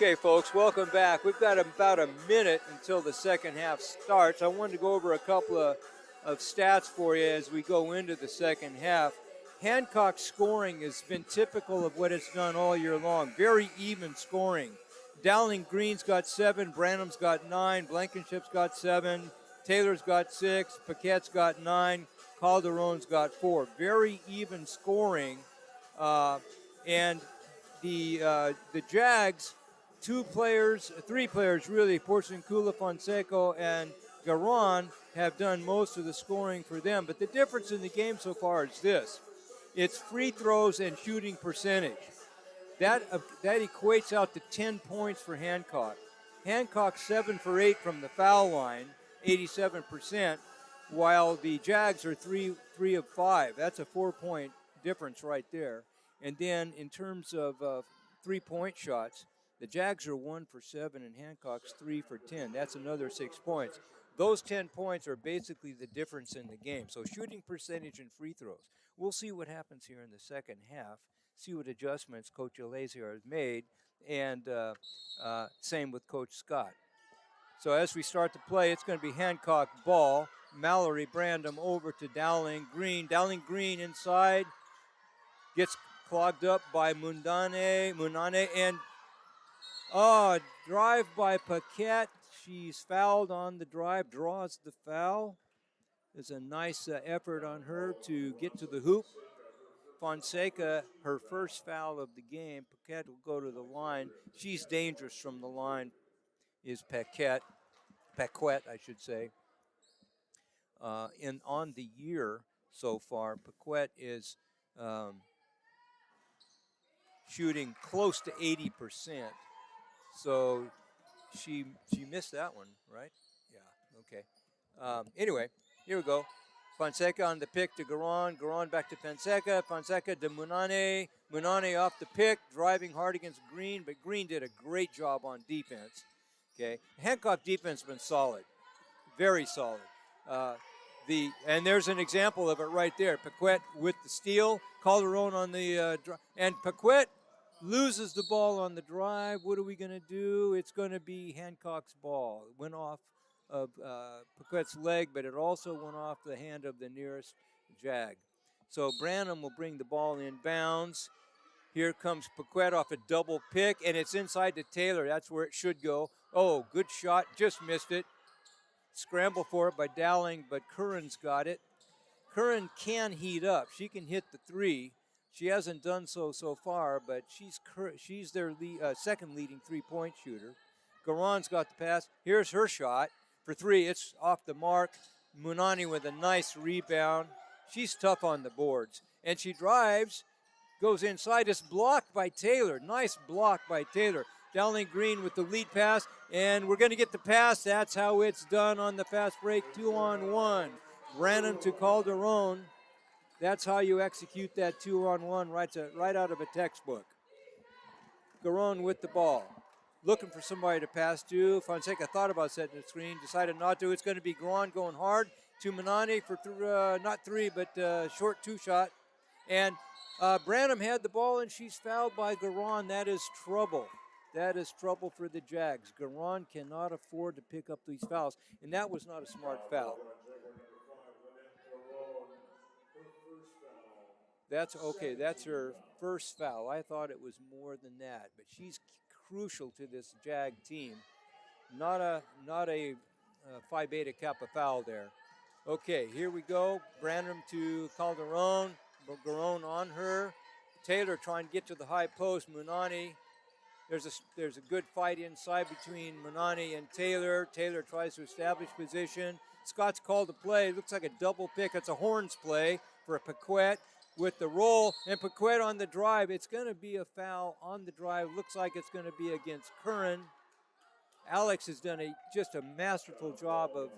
Okay, folks, welcome back. We've got about a minute until the second half starts. I wanted to go over a couple of stats for you as we go into the second half. Hancock's scoring has been typical of what it's done all year long. Very even scoring. Dowling Green's got 7, Branham's got 9, Blankenship's got 7, Taylor's got 6, Paquette's got 9, Calderon's got 4. Very even scoring. And the Jags, 3 players really, Porciuncula, Fonseca, and Garon have done most of the scoring for them. But the difference in the game so far is this. It's free throws and shooting percentage. That equates out to 10 points for Hancock. Hancock 7 for 8 from the foul line, 87%, while the Jags are 3 of 5. That's a 4-point difference right there. And then in terms of 3-point shots, the Jags are 1 for 7 and Hancock's 3 for 10. That's another 6 points. Those 10 points are basically the difference in the game. So shooting percentage and free throws. We'll see what happens here in the second half, see what adjustments Coach Alazier has made, and same with Coach Scott. So as we start to play, it's going to be Hancock ball. Mallory Brandom over to Dowling Green. Dowling Green inside, gets clogged up by Munane, and drive by Paquette. She's fouled on the drive, draws the foul. There's a nice effort on her to get to the hoop. Fonseca, her first foul of the game. Paquette will go to the line. She's dangerous from the line, is Paquette, I should say. On the year so far, Paquette is shooting close to 80%. So she missed that one, right? Yeah, okay. Anyway, here we go. Fonseca on the pick to Garon. Garon back to Fonseca. Fonseca to Munane. Munane off the pick, driving hard against Green, but Green did a great job on defense. Okay, Hancock defense has been solid, very solid. And there's an example of it right there. Paquette with the steal. Calderon on the and Paquette loses the ball on the drive. What are we going to do? It's going to be Hancock's ball. It went off of Paquette's leg, but it also went off the hand of the nearest Jag. So Branham will bring the ball in bounds. Here comes Paquette off a double pick, and it's inside to Taylor. That's where it should go. Oh, good shot. Just missed it. Scramble for it by Dowling, but Curran's got it. Curran can heat up. She can hit the 3. She hasn't done so far, but she's their second leading 3-point shooter. Garon's got the pass. Here's her shot for 3. It's off the mark. Munani with a nice rebound. She's tough on the boards. And she drives, goes inside. It's blocked by Taylor. Nice block by Taylor. Dowling Green with the lead pass, and we're going to get the pass. That's how it's done on the fast break, 2-on-1. Branham to Calderon. That's how you execute that 2-on-1 right out of a textbook. Garon with the ball. Looking for somebody to pass to. Fonseca thought about setting the screen, decided not to. It's going to be Garon going hard to Manani for not 3, but short 2 shot. And Branham had the ball, and she's fouled by Garon. That is trouble. That is trouble for the Jags. Garon cannot afford to pick up these fouls, and that was not a smart foul. That's okay. That's her first foul. I thought it was more than that, but she's crucial to this Jag team. Not a Phi Beta Kappa foul there. Okay, here we go. Branham to Calderon. Garon on her. Taylor trying to get to the high post. Munani. There's a good fight inside between Munani and Taylor. Taylor tries to establish position. Scott's called to play. Looks like a double pick. It's a horns play for a Paquette with the roll. And Paquette on the drive. It's going to be a foul on the drive. Looks like it's going to be against Curran. Alex has done just a masterful job of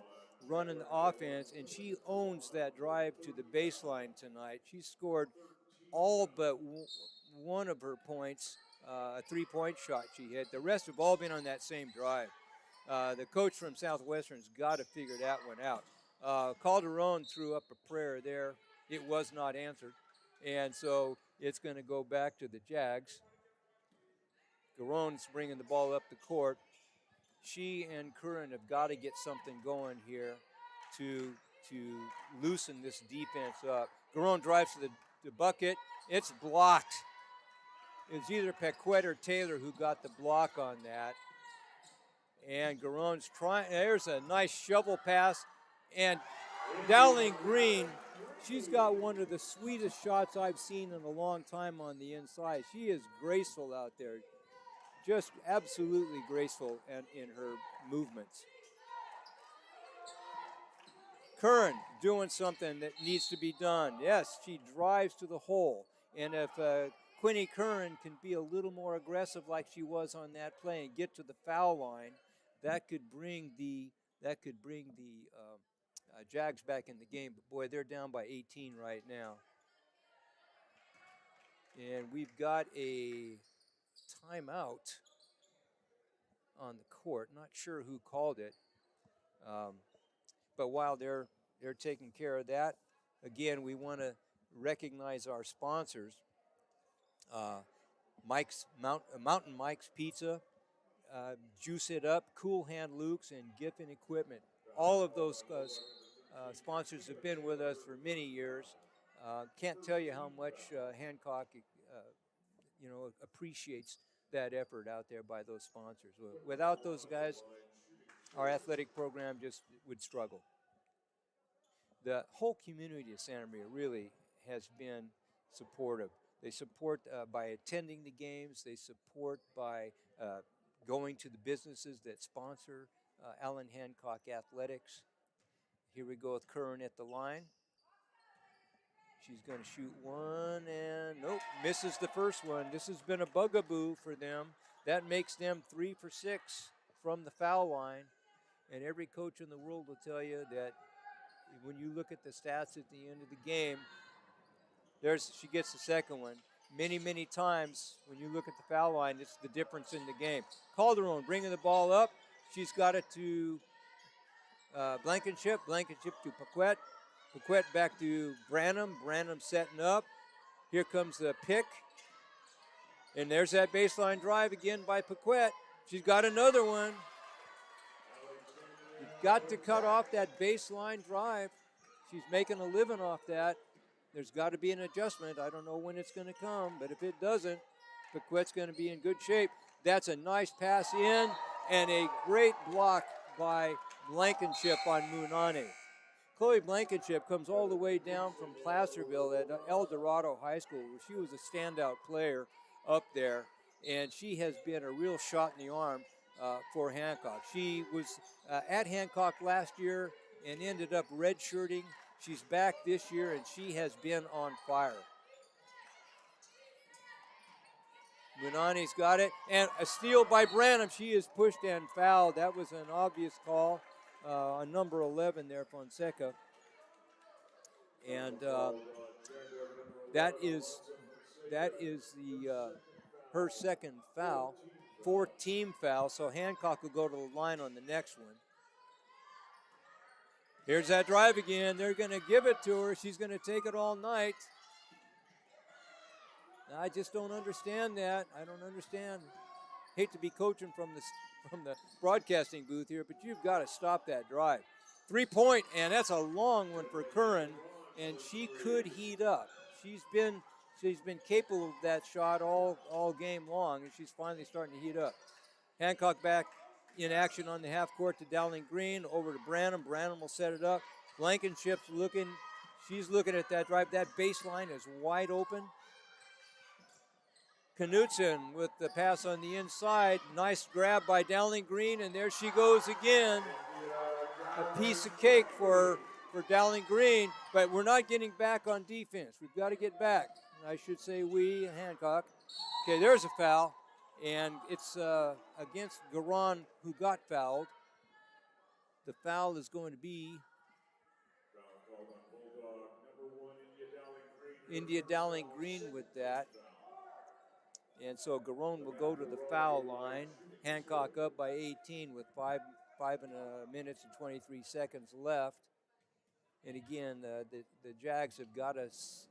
running the offense, and she owns that drive to the baseline tonight. She scored all but one of her points, a 3-point shot she hit. The rest have all been on that same drive. The coach from Southwestern's got to figure that one out. Calderon threw up a prayer there. It was not answered. And so it's going to go back to the Jags. Garonne's bringing the ball up the court. She and Curran have got to get something going here to loosen this defense up. Garonne drives to the bucket. It's blocked. It's either Paquette or Taylor who got the block on that. And Garonne's trying. There's a nice shovel pass. And Dowling Green, she's got one of the sweetest shots I've seen in a long time on the inside. She is graceful out there. Just absolutely graceful in her movements. Curran doing something that needs to be done. Yes, she drives to the hole. And if Quinny Curran can be a little more aggressive like she was on that play and get to the foul line, that could bring the Jags back in the game. But boy, they're down by 18 right now. And we've got a timeout on the court. Not sure who called it. But while they're taking care of that, again, we want to recognize our sponsors. Mountain Mike's Pizza, Juice It Up, Cool Hand Luke's, and Giffen Equipment. All of those sponsors have been with us for many years. Can't tell you how much Hancock, appreciates that effort out there by those sponsors. Without those guys, our athletic program just would struggle. The whole community of Santa Maria really has been supportive. They support by attending the games. They support by going to the businesses that sponsor Allen Hancock Athletics. Here we go with Curran at the line. She's going to shoot one and nope, misses the first one. This has been a bugaboo for them. That makes them 3 for 6 from the foul line. And every coach in the world will tell you that when you look at the stats at the end of the game, she gets the second one. Many, many times when you look at the foul line, it's the difference in the game. Calderon bringing the ball up. She's got it to Blankenship. Blankenship to Paquette. Paquette back to Branham. Branham setting up. Here comes the pick. And there's that baseline drive again by Paquette. She's got another one. You've got to cut off that baseline drive. She's making a living off that. There's got to be an adjustment. I don't know when it's going to come, but if it doesn't, Paquette's going to be in good shape. That's a nice pass in and a great block by Blankenship on Munane. Chloe Blankenship comes all the way down from Placerville at El Dorado High School, where she was a standout player up there, and she has been a real shot in the arm for Hancock. She was at Hancock last year and ended up redshirting. She's back this year, and she has been on fire. Munane's got it, and a steal by Branham. She is pushed and fouled. That was an obvious call on number 11 there, Fonseca. And that is her second foul, 4th team foul, so Hancock will go to the line on the next one. Here's that drive again. They're going to give it to her. She's going to take it all night. I just don't understand that. I don't understand. Hate to be coaching from the broadcasting booth here, but you've got to stop that drive. 3-point, and that's a long one for Curran, and she could heat up. She's been capable of that shot all game long, and she's finally starting to heat up. Hancock back in action on the half court to Dowling Green, over to Branham. Branham will set it up. Blankenship's looking. She's looking at that drive. That baseline is wide open. Knutson with the pass on the inside. Nice grab by Dowling Green, and there she goes again. A piece of cake for Dowling Green, but we're not getting back on defense. We've got to get back. I should say we, Hancock. Okay, there's a foul, and it's against Garonne, who got fouled. The foul is going to be India Dowling Green with that. And so Garonne will go to the foul line. Hancock up by 18 with 5 minutes and 23 seconds left. And again, the Jags have got us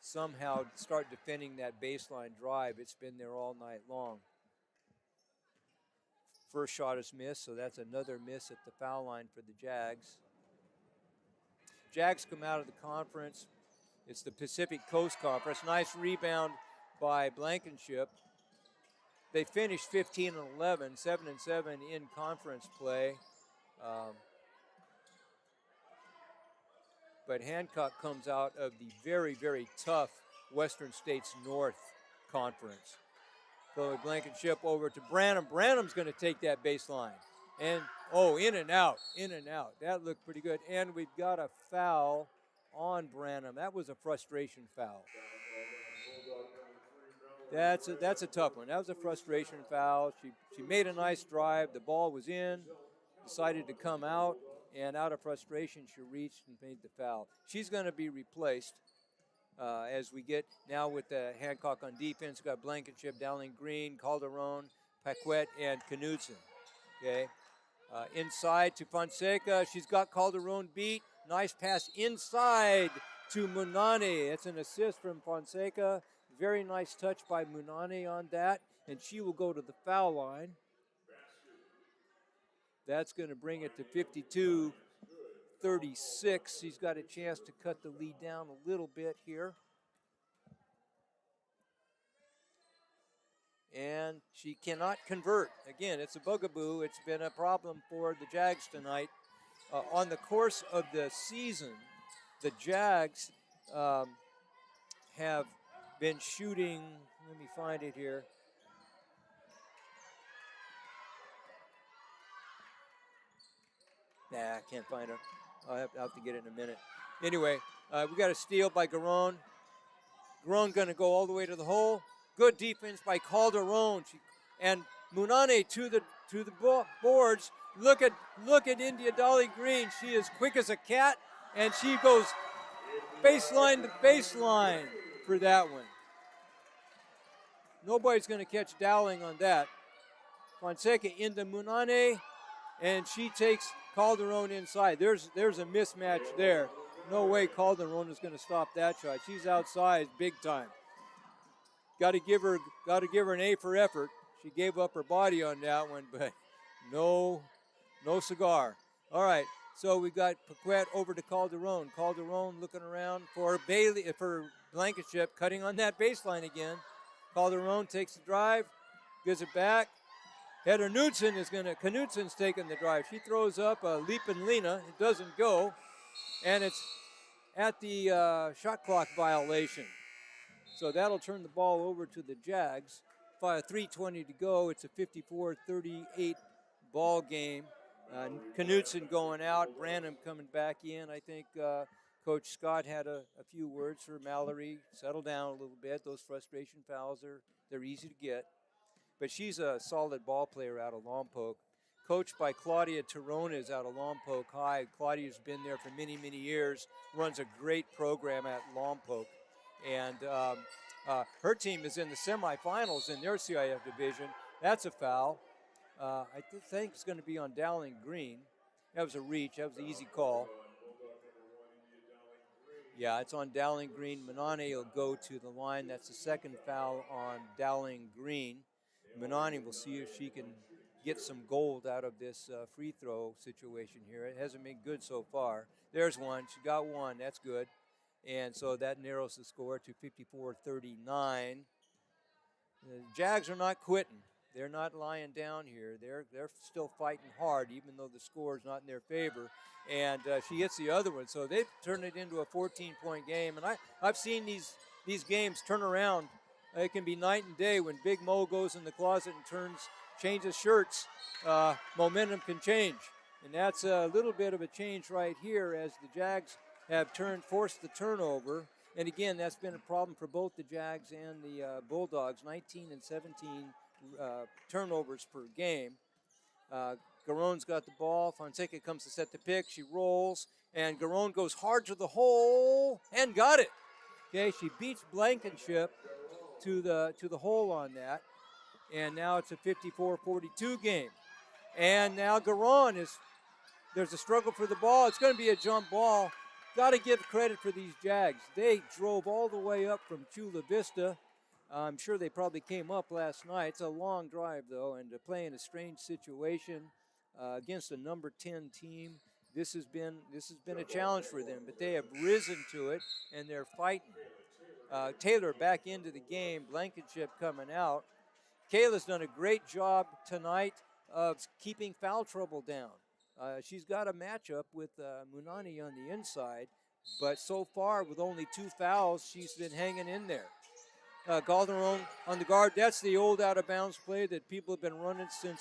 somehow start defending that baseline drive. It's been there all night long. First shot is missed, so that's another miss at the foul line for the Jags. Jags come out of the conference. It's the Pacific Coast Conference. Nice rebound by Blankenship. They finished 15-11, 7-7 in conference play. But Hancock comes out of the very, very tough Western States North Conference. So Blankenship over to Branham. Branham's going to take that baseline. And, in and out. That looked pretty good. And we've got a foul on Branham. That was a frustration foul. That's a tough one. That was a frustration foul. She made a nice drive. The ball was in, decided to come out, and out of frustration, she reached and made the foul. She's going to be replaced as we get now with Hancock on defense. We've got Blankenship, Dowling Green, Calderon, Paquette, and Knudsen. Okay. Inside to Fonseca. She's got Calderon beat. Nice pass inside to Munani. It's an assist from Fonseca. Very nice touch by Munani on that. And she will go to the foul line. That's going to bring it to 52-36. She's got a chance to cut the lead down a little bit here. And she cannot convert. Again, it's a bugaboo. It's been a problem for the Jags tonight. On the course of the season, the Jags have been shooting, let me find it here. Nah, I can't find it. I'll have to get it in a minute. Anyway, we got a steal by Garon. Garon going to go all the way to the hole. Good defense by Calderon. And Munane to the boards. Look at India Dolly Green. She is quick as a cat, and she goes baseline to baseline for that one. Nobody's going to catch Dowling on that. Fonseca into Munane, and she takes Calderon inside. There's a mismatch there. No way Calderon is going to stop that shot. She's outside big time. Got to give her an A for effort. She gave up her body on that one, but no cigar. All right, so we got Paquette over to Calderon. Calderon looking around for Blankenship, cutting on that baseline again. Calderon takes the drive, gives it back. Heather Knudsen's taking the drive. She throws up a leap and Lena. It doesn't go, and it's at the shot clock violation. So that'll turn the ball over to the Jags. 3:20 to go. It's a 54-38 ball game. Knudsen going out. Branham coming back in. I think Coach Scott had a few words for Mallory. Settle down a little bit. Those frustration fouls, they're easy to get. But she's a solid ball player out of Lompoc. Coached by Claudia Tarones out of Lompoc High. Claudia's been there for many, many years. Runs a great program at Lompoc. And her team is in the semifinals in their CIF division. That's a foul. I think it's going to be on Dowling Green. That was a reach. That was an easy call. Yeah, it's on Dowling Green. Manani will go to the line. That's the second foul on Dowling Green. Manani will see if she can get some gold out of this free throw situation here. It hasn't been good so far. There's one. She got one. That's good. And so that narrows the score to 54-39. The Jags are not quitting. They're not lying down here. They're still fighting hard, even though the score is not in their favor. And she hits the other one. So they've turned it into a 14-point game. And I've seen these games turn around. It can be night and day when Big Mo goes in the closet and changes shirts. Momentum can change. And that's a little bit of a change right here as the Jags have forced the turnover. And again, that's been a problem for both the Jags and the Bulldogs, 19 and 17 turnovers per game. Garon's got the ball. Fonseca comes to set the pick. She rolls, and Garon goes hard to the hole and got it. Okay, she beats Blankenship to the hole on that. And now it's a 54-42 game. And now Garon there's a struggle for the ball. It's going to be a jump ball. got to give credit for these Jags. They drove all the way up from Chula Vista. I'm sure they probably came up last night. It's a long drive, though, and to play in a strange situation against a number 10 team, this has been a challenge for them. But they have risen to it, and they're fighting. Taylor back into the game, Blankenship coming out. Kayla's done a great job tonight of keeping foul trouble down. She's got a matchup with Munani on the inside, but so far with only 2 fouls, she's been hanging in there. Calderon on the guard. That's the old out-of-bounds play that people have been running since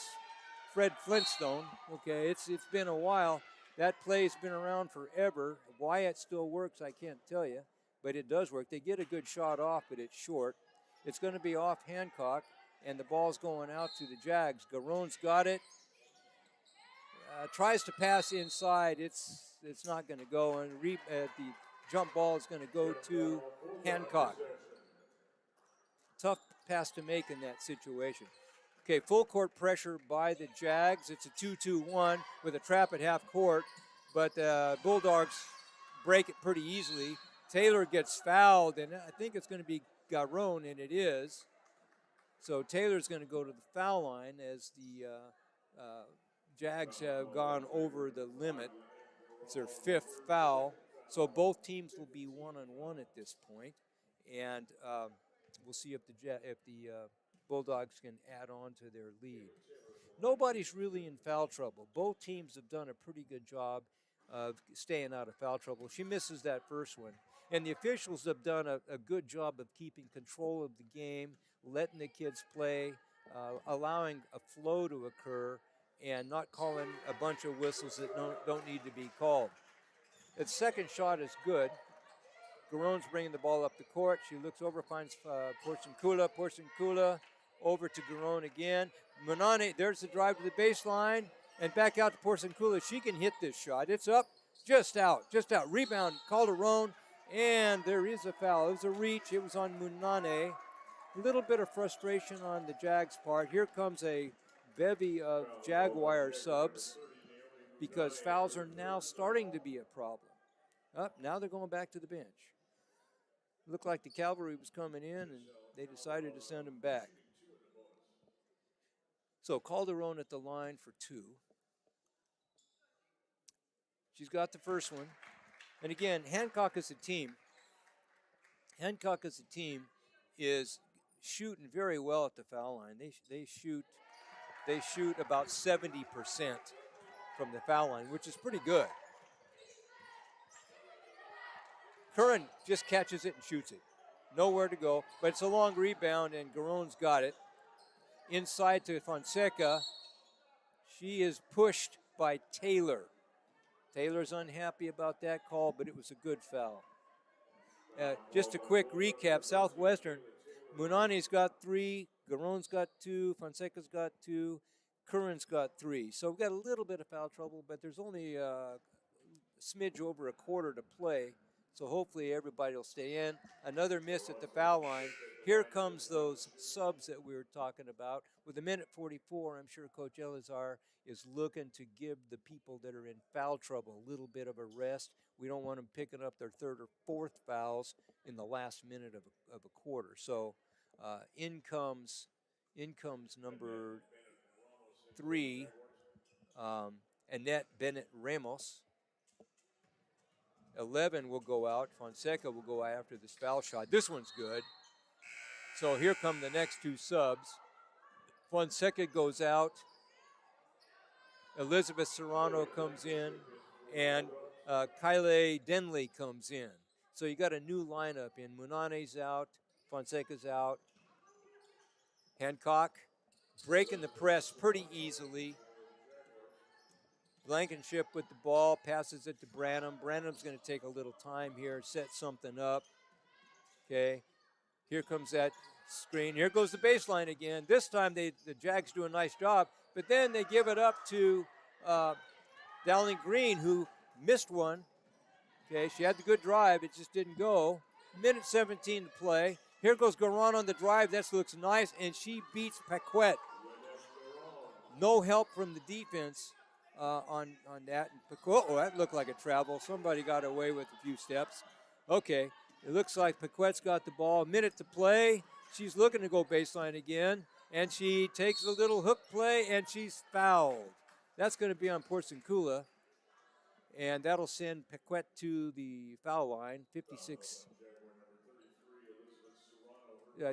Fred Flintstone. Okay, it's been a while. That play's been around forever. Why it still works, I can't tell you, but it does work. They get a good shot off, but it's short. It's going to be off Hancock, and the ball's going out to the Jags. Garon's got it. Tries to pass inside. It's not going to go, and the jump ball is going to go to Hancock. Tough pass to make in that situation. Okay, full court pressure by the Jags. It's a 2-2-1 with a trap at half court, but Bulldogs break it pretty easily. Taylor gets fouled, and I think it's going to be Garon, and it is. So Taylor's going to go to the foul line as the Jags have gone over the limit. It's their 5th foul. So both teams will be 1-on-1 at this point, and we'll see if the Bulldogs can add on to their lead. Nobody's really in foul trouble. Both teams have done a pretty good job of staying out of foul trouble. She misses that first one. And the officials have done a good job of keeping control of the game, letting the kids play, allowing a flow to occur, and not calling a bunch of whistles that don't need to be called. The second shot is good. Garon's bringing the ball up the court. She looks over, finds Porciuncula. Porciuncula over to Garon again. Munani, there's the drive to the baseline, and back out to Porciuncula. She can hit this shot. It's up, just out. Rebound, Calderon, and there is a foul. It was a reach. It was on Munani. A little bit of frustration on the Jags' part. Here comes a bevy of Jaguar subs because fouls are now starting to be a problem. Now they're going back to the bench. Looked like the cavalry was coming in, and they decided to send them back. So Calderon at the line for 2. She's got the first one. And again, Hancock as a team is shooting very well at the foul line. They shoot about 70% from the foul line, which is pretty good. Curran just catches it and shoots it. Nowhere to go, but it's a long rebound, and Garon's got it. Inside to Fonseca. She is pushed by Taylor. Taylor's unhappy about that call, but it was a good foul. Just a quick recap. Southwestern, Munani's got 3, Garon's got 2, Fonseca's got 2, Curran's got 3. So we've got a little bit of foul trouble, but there's only a smidge over a quarter to play. So hopefully everybody will stay in. Another miss at the foul line. Here comes those subs that we were talking about. With a minute 44, I'm sure Coach Elazar is looking to give the people that are in foul trouble a little bit of a rest. We don't want them picking up their 3rd or 4th fouls in the last minute of a quarter. So in comes number 3, Annette Bennett Ramos. 11 will go out. Fonseca will go after this foul shot. This one's good. So here come the next 2 subs. Fonseca goes out. Elizabeth Serrano comes in, and Kylie Denley comes in. So you got a new lineup in. Munani's out. Fonseca's out. Hancock breaking the press pretty easily. Blankenship with the ball, passes it to Branham. Branham's going to take a little time here, set something up. Okay, here comes that screen. Here goes the baseline again. This time the Jags do a nice job, but then they give it up to Dowling Green, who missed one. Okay, she had the good drive. It just didn't go. Minute 17 to play. Here goes Garon on the drive. That looks nice, and she beats Paquette. No help from the defense. on that. Oh, that looked like a travel. Somebody got away with a few steps. Okay, it looks like Paquette's got the ball. A minute to play. She's looking to go baseline again, and she takes a little hook play, and she's fouled. That's going to be on Porciuncula, and that'll send Paquette to the foul line. 56.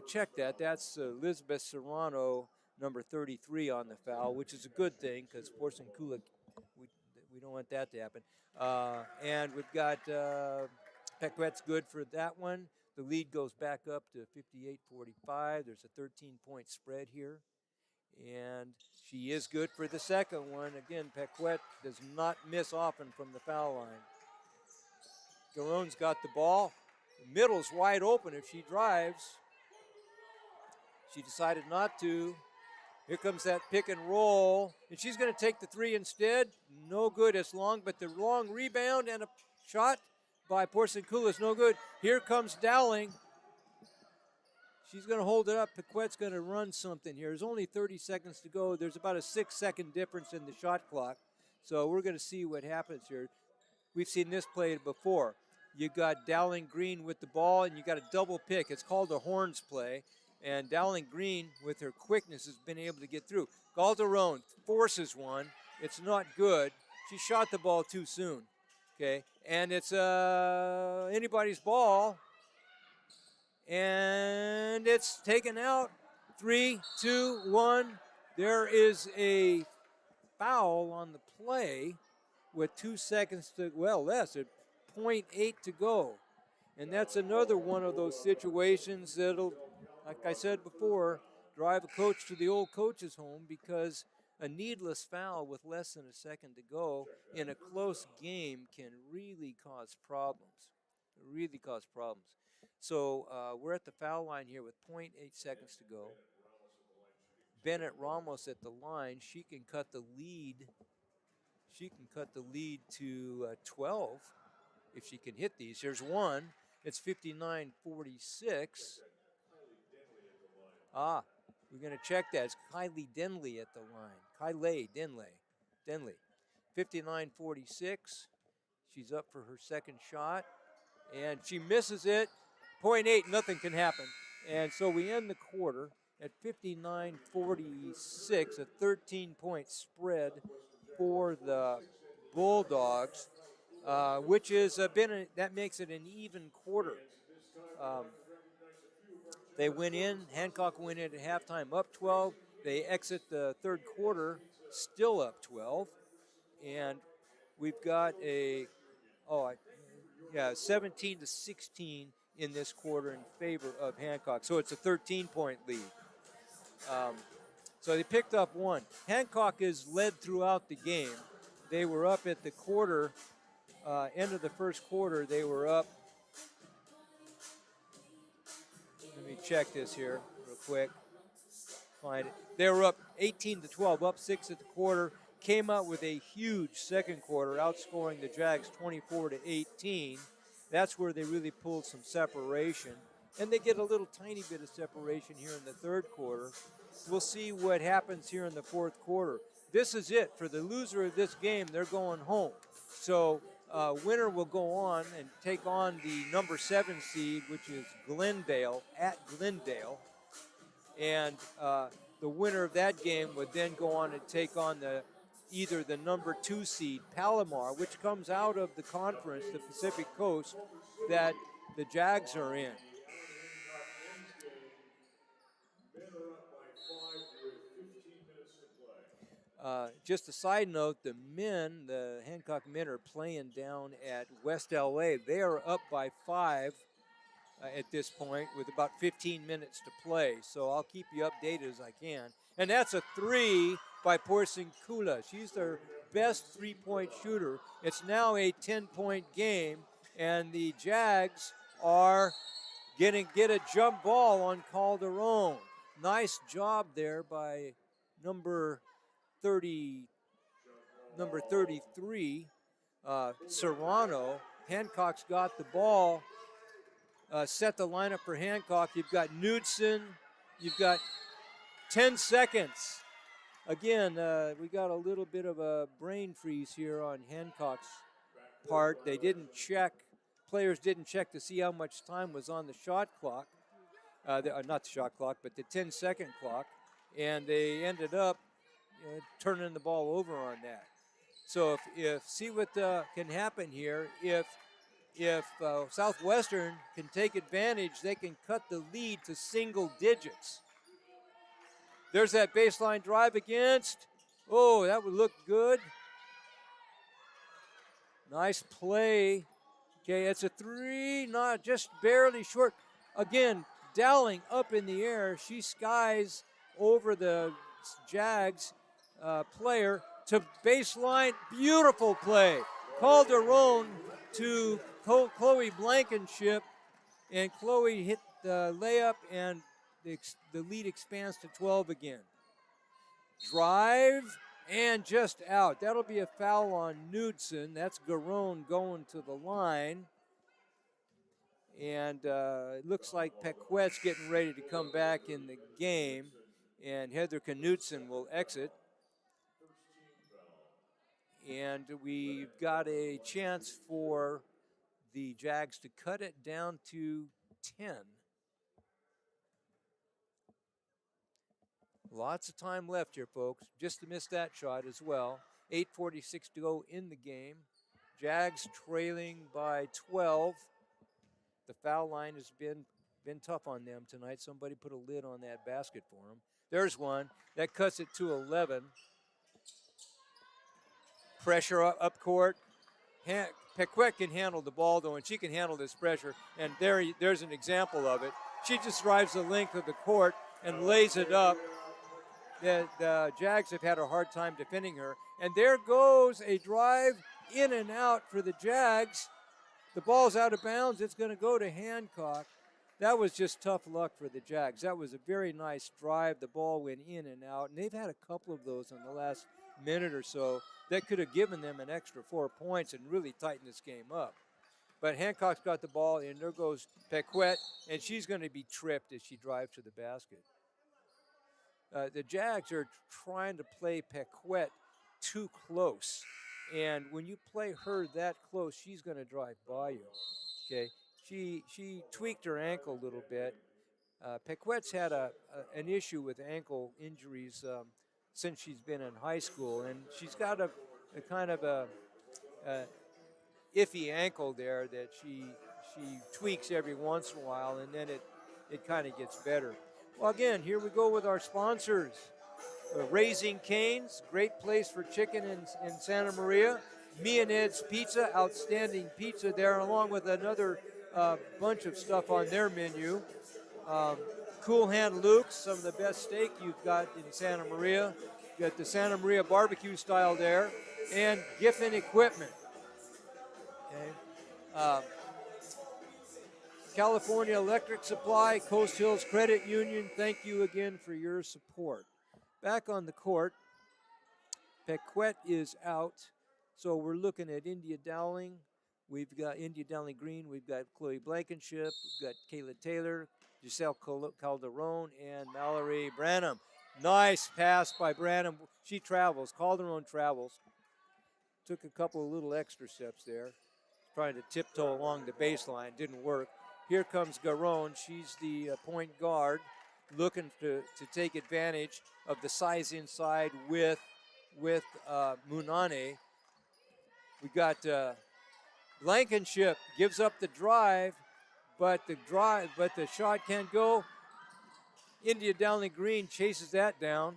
Check that. That's Elizabeth Serrano, number 33 on the foul, which is a good thing because Porciuncula, we don't want that to happen. And we've got Paquette's good for that one. The lead goes back up to 58-45. There's a 13-point spread here. And she is good for the second one. Again, Paquette does not miss often from the foul line. Garonne's got the ball. The middle's wide open if she drives. She decided not to. Here comes that pick and roll. And she's going to take the three instead. No good. It's long, but the long rebound and a shot by Porciuncula is no good. Here comes Dowling. She's going to hold it up. Paquette's going to run something here. There's only 30 seconds to go. There's about a 6-second difference in the shot clock. So we're going to see what happens here. We've seen this play before. You got Dowling Green with the ball, and you got a double pick. It's called a horns play. And Dowling Green, with her quickness, has been able to get through. Calderon forces one. It's not good. She shot the ball too soon. Okay, and it's anybody's ball. And it's taken out. 3, 2, 1. There is a foul on the play with 2 seconds to, well, less, at 0.8 to go. And that's another one of those situations that'll, like I said before, drive a coach to the old coach's home because a needless foul with less than a second to go in a close game can really cause problems. Really cause problems. So we're at the foul line here with 0.8 seconds to go. Bennett Ramos at the line. She can cut the lead. She can cut the lead to 12 if she can hit these. Here's one. It's 59-46. We're going to check that. It's Kylie Denley at the line. Kylie Denley. 59-46. She's up for her second shot. And she misses it. 0.8, nothing can happen. And so we end the quarter at 59-46, a 13-point spread for the Bulldogs, which is that makes it an even quarter. They went in, Hancock went in at halftime up 12. They exit the third quarter still up 12. And we've got 17-16 in this quarter in favor of Hancock. So it's a 13-point lead. So they picked up one. Hancock is led throughout the game. They were up at the quarter, end of the first quarter, they were up. Let me check this here real quick. Find it. They were up 18-12, up 6 at the quarter. Came out with a huge second quarter, outscoring the Jags 24-18. That's where they really pulled some separation. And they get a little tiny bit of separation here in the third quarter. We'll see what happens here in the fourth quarter. This is it. For the loser of this game, they're going home. So winner will go on and take on the number 7 seed, which is Glendale, at Glendale. And the winner of that game would then go on and take on either the number 2 seed, Palomar, which comes out of the conference, the Pacific Coast, that the Jags are in. Just a side note, the Hancock men are playing down at West LA. They are up by 5 at this point with about 15 minutes to play. So I'll keep you updated as I can. And that's a 3 by Porciuncula. She's their best 3-point shooter. It's now a 10-point game, and the Jags are going to get a jump ball on Calderon. Nice job there by number 33, Serrano. Hancock's got the ball. Set the lineup for Hancock. You've got Knudsen. You've got 10 seconds. again, we got a little bit of a brain freeze here on Hancock's part. They didn't check, players didn't check to see how much time was on the shot clock. Not the shot clock, but the 10-second clock. And they ended up turning the ball over on that. So if see what can happen here, if Southwestern can take advantage, they can cut the lead to single digits. There's that baseline drive against. Oh, that would look good. Nice play. Okay, it's a 3, not just barely short. Again, Dowling up in the air. She skies over the Jags player to baseline. Beautiful play. Calderon to Chloe Blankenship, and Chloe hit the layup, and the lead expands to 12 again. Drive, and just out. That'll be a foul on Knudsen. That's Garon going to the line. And it looks like Pequet's getting ready to come back in the game, and Heather Knudsen will exit. And we've got a chance for the Jags to cut it down to 10. Lots of time left here, folks. Just to miss that shot as well. 8:46 to go in the game. Jags trailing by 12. The foul line has been tough on them tonight. Somebody put a lid on that basket for them. There's one. That cuts it to 11. Pressure up court. Pequet can handle the ball, though, and she can handle this pressure. And there's an example of it. She just drives the length of the court and lays it up. The Jags have had a hard time defending her. And there goes a drive in and out for the Jags. The ball's out of bounds. It's going to go to Hancock. That was just tough luck for the Jags. That was a very nice drive. The ball went in and out. And they've had a couple of those in the last minute or so that could have given them an extra 4 points and really tightened this game up. But Hancock's got the ball, and there goes Pequet, and she's going to be tripped as she drives to the basket. The Jags are trying to play Pequet too close. And when you play her that close, she's going to drive by you. Okay, she tweaked her ankle a little bit. Pequet's had an issue with ankle injuries since she's been in high school, and she's got a kind of a iffy ankle there that she tweaks every once in a while, and then it kind of gets better. Well, again, here we go with our sponsors. Raising Cane's, great place for chicken in Santa Maria. Me and Ed's Pizza, outstanding pizza there, along with another bunch of stuff on their menu. Cool Hand Luke's, some of the best steak you've got in Santa Maria. You got the Santa Maria barbecue style there, and Giffen Equipment. Okay. California Electric Supply, Coast Hills Credit Union, thank you again for your support. Back on the court, Pequet is out, so we're looking at India Dowling. We've got India Dowling Green, we've got Chloe Blankenship, we've got Kayla Taylor, Giselle Calderon, and Mallory Branham. Nice pass by Branham. She travels, Calderon travels. Took a couple of little extra steps there, trying to tiptoe along the baseline, didn't work. Here comes Garon. She's the point guard, looking to take advantage of the size inside with Munane. We got Blankenship gives up the drive, but the shot can't go. India Dowling Green chases that down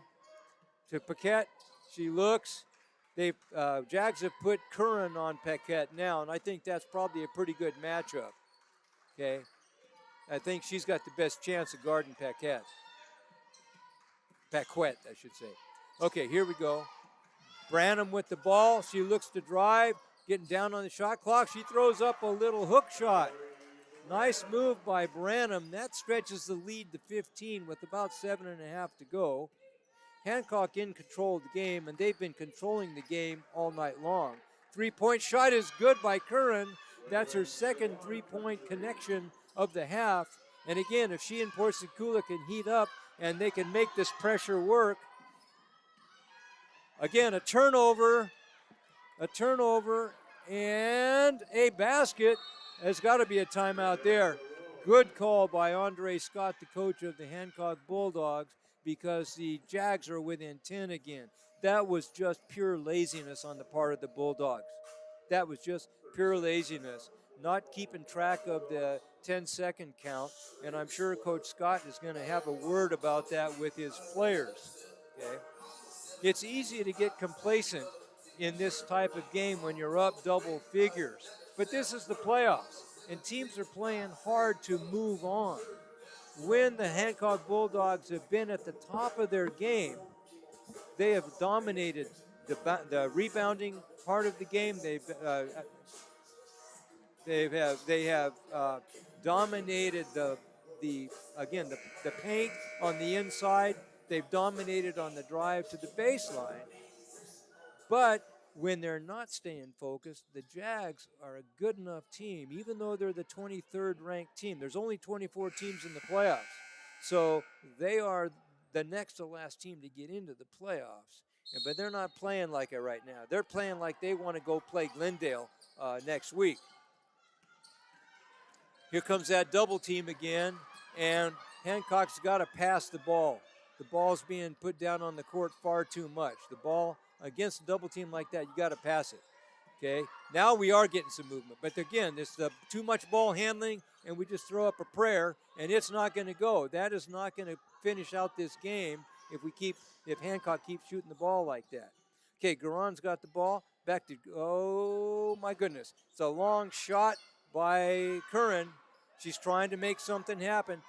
to Paquette. She looks. Jags have put Curran on Paquette now, and I think that's probably a pretty good matchup. Okay, I think she's got the best chance of guarding Paquette, I should say. Okay, here we go. Branham with the ball. She looks to drive, getting down on the shot clock. She throws up a little hook shot. Nice move by Branham. That stretches the lead to 15 with about 7.5 to go. Hancock in control of the game, and they've been controlling the game all night long. Three-point shot is good by Curran. That's her second three-point connection of the half. And again, if she and Porcicula can heat up and they can make this pressure work, Again, a turnover, and a basket. There's got to be a timeout there. Good call by Andre Scott, the coach of the Hancock Bulldogs, because the Jags are within 10 again. That was just pure laziness on the part of the Bulldogs. That was just pure laziness, not keeping track of the 10-second count, and I'm sure Coach Scott is going to have a word about that with his players. Okay, it's easy to get complacent in this type of game when you're up double figures, but this is the playoffs, and teams are playing hard to move on. When the Hancock Bulldogs have been at the top of their game, they have dominated the rebounding part of the game. They have dominated the paint on the inside. They've dominated on the drive to the baseline. But when they're not staying focused, the Jags are a good enough team, even though they're the 23rd ranked team. There's only 24 teams in the playoffs. So they are the next to last team to get into the playoffs. But they're not playing like it right now. They're playing like they want to go play Glendale next week. Here comes that double team again, and Hancock's got to pass the ball. The ball's being put down on the court far too much. The ball against a double team like that, you got to pass it. Okay, now we are getting some movement, but again, it's too much ball handling, and we just throw up a prayer, and it's not going to go. That is not going to finish out this game if Hancock keeps shooting the ball like that. Okay, Garon's got the ball. Back to, oh my goodness. It's a long shot by Curran. She's trying to make something happen.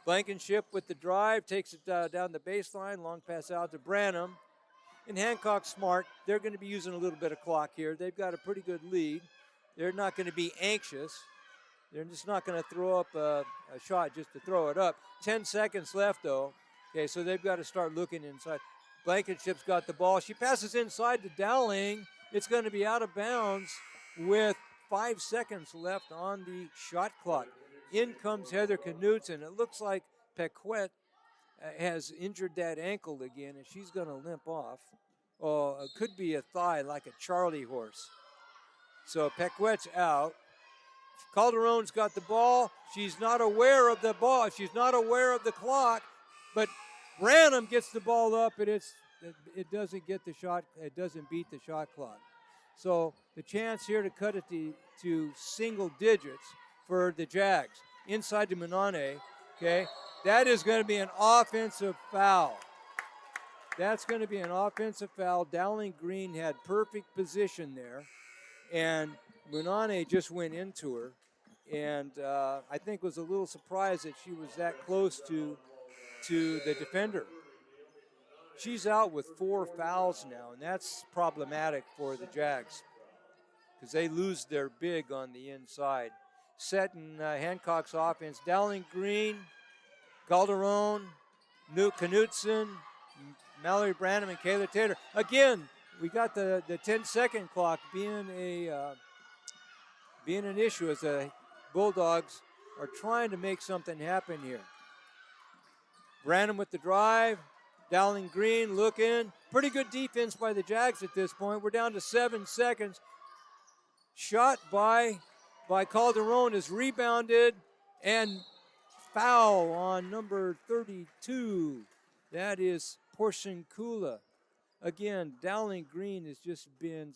Blankenship with the drive, takes it down the baseline, long pass out to Branham. And Hancock's smart. They're going to be using a little bit of clock here. They've got a pretty good lead. They're not going to be anxious. They're just not going to throw up a shot just to throw it up. 10 seconds left, though. Okay, so they've got to start looking inside. Blankenship's got the ball. She passes inside to Dowling. It's going to be out of bounds with 5 seconds left on the shot clock. In comes Heather Knudsen. It looks like Paquette has injured that ankle again, and she's going to limp off. Oh, it could be a thigh like a Charlie horse. So Paquette's out. Calderon's got the ball. She's not aware of the ball. She's not aware of the clock, but Branham gets the ball up, and it doesn't get the shot. It doesn't beat the shot clock. So the chance here to cut it to single digits for the Jags. Inside to Munane, okay? That is going to be an offensive foul. That's going to be an offensive foul. Dowling Green had perfect position there, and Munane just went into her, and I think was a little surprised that she was that close to the defender. She's out with 4 fouls now, and that's problematic for the Jags because they lose their big on the inside. Setting Hancock's offense, Dowling Green, Calderon, Knudsen, Mallory Branham, and Kayla Taylor. Again, we got the 10-second clock being an issue as the Bulldogs are trying to make something happen here. Branham with the drive. Dowling Green looking. Pretty good defense by the Jags at this point. We're down to 7 seconds. Shot by Calderon is rebounded, and foul on number 32. That is Portion Kula. Again, Dowling Green has just been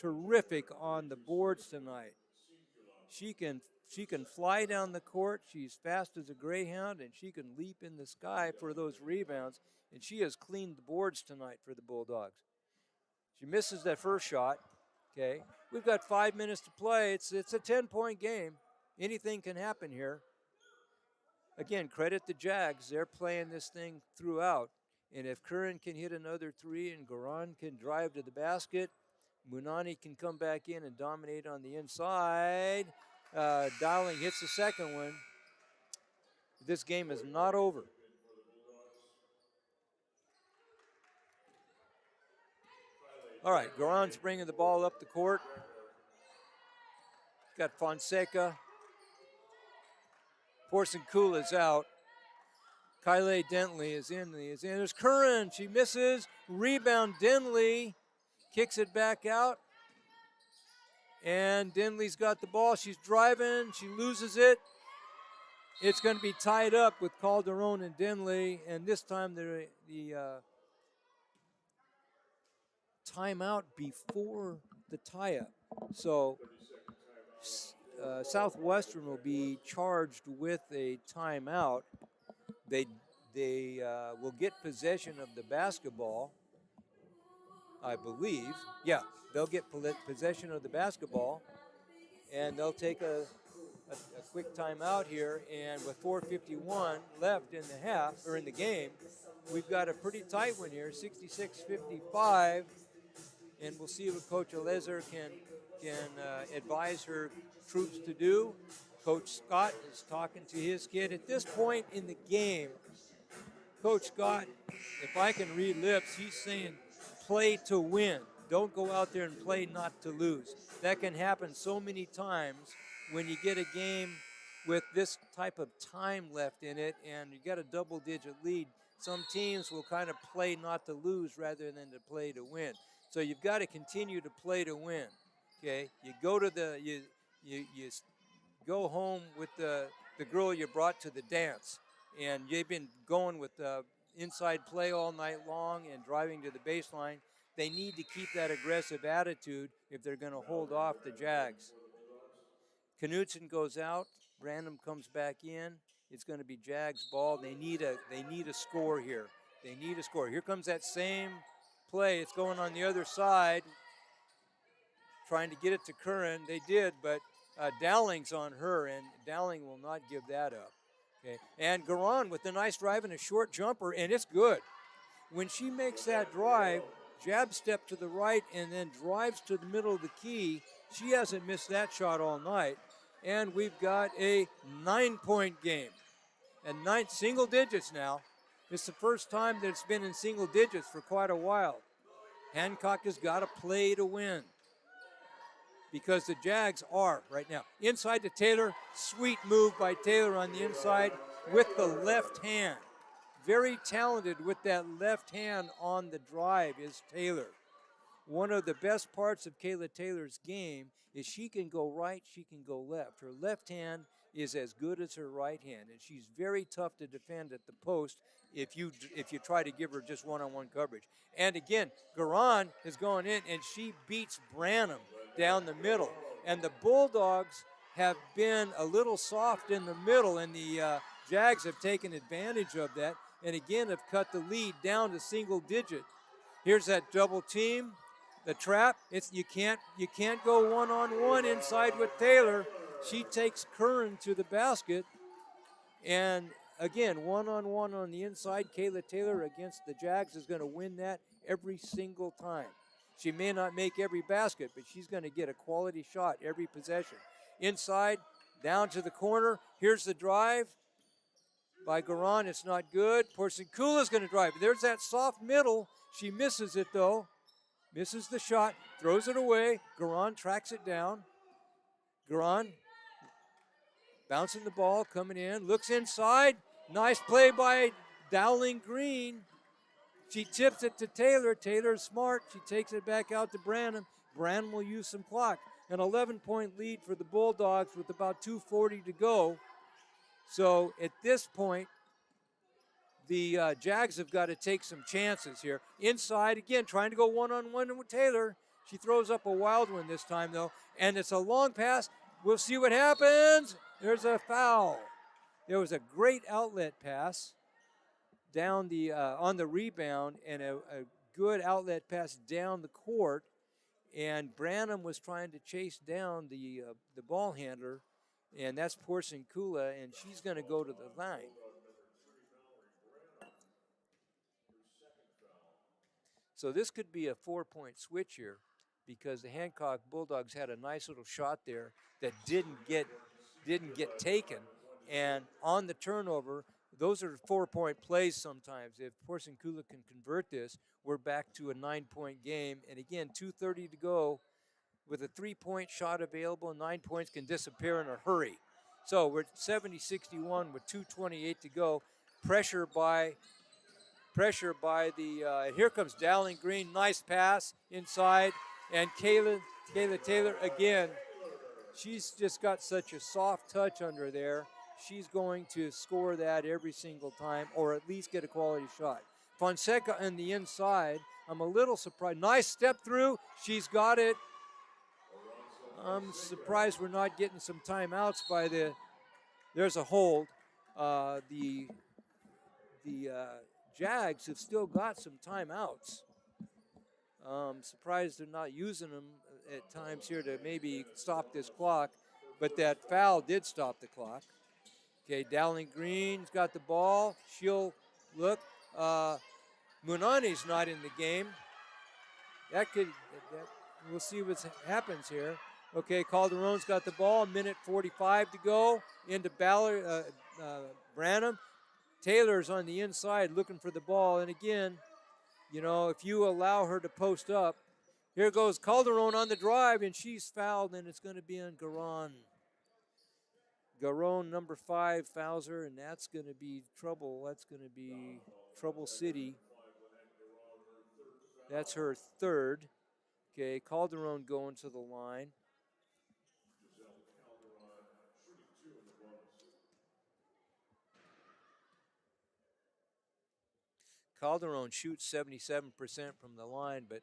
terrific on the boards tonight. She can fly down the court. She's fast as a greyhound, and she can leap in the sky for those rebounds, and she has cleaned the boards tonight for the Bulldogs. She misses that first shot. Okay, we've got 5 minutes to play. It's a 10-point game. Anything can happen here. Again, credit the Jags. They're playing this thing throughout. And if Curran can hit another 3 and Garon can drive to the basket, Munani can come back in and dominate on the inside. Dowling hits the second one. This game is not over. All right, Garon's bringing the ball up the court. Got Fonseca. Porson Kula's out. Kylie Dentley is in. There's Curran. She misses. Rebound. Denley kicks it back out. And Denley's got the ball. She's driving. She loses it. It's going to be tied up with Calderon and Denley. And this time the timeout before the tie-up. So Southwestern will be charged with a timeout. They will get possession of the basketball, I believe. Yeah, they'll get possession of the basketball, and they'll take a quick timeout here. And with 4:51 left in the half or in the game, we've got a pretty tight one here, 66-55. And we'll see what Coach Alezer can advise her troops to do. Coach Scott is talking to his kid. At this point in the game, Coach Scott, if I can read lips, he's saying play to win. Don't go out there and play not to lose. That can happen so many times when you get a game with this type of time left in it and you got a double-digit lead. Some teams will kind of play not to lose rather than to play to win. So you've got to continue to play to win. Okay, you go to you go home with the girl you brought to the dance, and you've been going with inside play all night long and driving to the baseline. They need to keep that aggressive attitude if they're going to hold off the Jags. Knutson goes out. Branham comes back in. It's going to be Jags ball. They need a score here. They need a score. Here comes that same play. It's going on the other side, trying to get it to Curran. They did, but Dowling's on her, and Dowling will not give that up. Okay, and Garan with a nice drive and a short jumper, and it's good. When she makes that drive, jab step to the right and then drives to the middle of the key, she hasn't missed that shot all night. And we've got a 9-point game. And single digits now. It's the first time that it's been in single digits for quite a while. Hancock has got to play to win because the Jags are right now. Inside to Taylor. Sweet move by Taylor on the inside with the left hand. Very talented with that left hand on the drive is Taylor. One of the best parts of Kayla Taylor's game is she can go right, she can go left. Her left hand is as good as her right hand, and she's very tough to defend at the post if you try to give her just one-on-one coverage. And again, Garan is going in, and she beats Branham down the middle. And the Bulldogs have been a little soft in the middle, and the Jags have taken advantage of that, and again have cut the lead down to single digit. Here's that double team. The trap, you can't go one-on-one inside with Taylor. She takes Curran to the basket. And again, one-on-one on the inside. Kayla Taylor against the Jags is going to win that every single time. She may not make every basket, but she's going to get a quality shot every possession. Inside, down to the corner. Here's the drive by Garan. It's not good. Porciuncula's going to drive. There's that soft middle. She misses it, though. Misses the shot, throws it away. Garan tracks it down. Garan bouncing the ball, coming in, looks inside. Nice play by Dowling Green. She tips it to Taylor. Taylor's smart. She takes it back out to Branham. Branham will use some clock. An 11-point lead for the Bulldogs with about 2:40 to go. So at this point, the Jags have got to take some chances here. Inside, again, trying to go one-on-one with Taylor. She throws up a wild one this time, though. And it's a long pass. We'll see what happens. There's a foul. There was a great outlet pass down the on the rebound and a good outlet pass down the court. And Branham was trying to chase down the ball handler, and that's Porciuncula, and she's going to go to the line. So this could be a 4-point switch here because the Hancock Bulldogs had a nice little shot there that didn't get taken. And on the turnover, those are 4-point plays sometimes. If Porciuncula can convert this, we're back to a 9-point game. And again, 2:30 to go with a 3-point shot available. 9 points can disappear in a hurry. So we're at 70-61 with 2:28 to go. pressure by the. Here comes Dowling Green. Nice pass inside, and Kayla Taylor again. She's just got such a soft touch under there. She's going to score that every single time, or at least get a quality shot. Fonseca on the inside. I'm a little surprised. Nice step through. She's got it. I'm surprised we're not getting some timeouts by the. There's a hold. The Jags have still got some timeouts. Surprised they're not using them at times here to maybe stop this clock, but that foul did stop the clock. Okay, Dowling Green's got the ball. She'll look. Munani's not in the game. We'll see what happens here. Okay, Calderon's got the ball. Minute 45 to go. Into Branham. Taylor's on the inside looking for the ball. And again, if you allow her to post up, here goes Calderon on the drive, and she's fouled, and it's going to be on Garon. Garon, number 5, fouls her, and that's going to be trouble. That's going to be Trouble City. That's her third. Okay, Calderon going to the line. Calderon shoots 77% from the line, but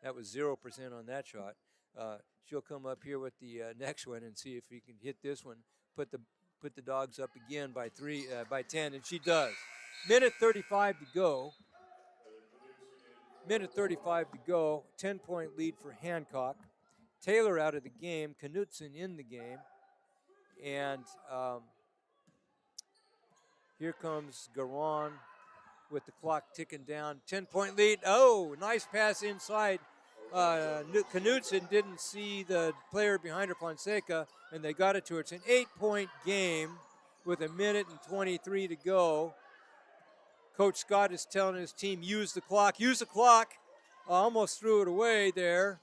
that was 0% on that shot. She'll come up here with the next one and see if he can hit this one. Put the Dogs up again by 10, and she does. Minute 35 to go. 10-point lead for Hancock. Taylor out of the game. Knutson in the game. And here comes Garon with the clock ticking down. 10-point lead. Oh, nice pass inside. Knutson didn't see the player behind her, Fonseca, and they got it to her. It's an 8-point game with a minute and 23 to go. Coach Scott is telling his team, use the clock. Almost threw it away there.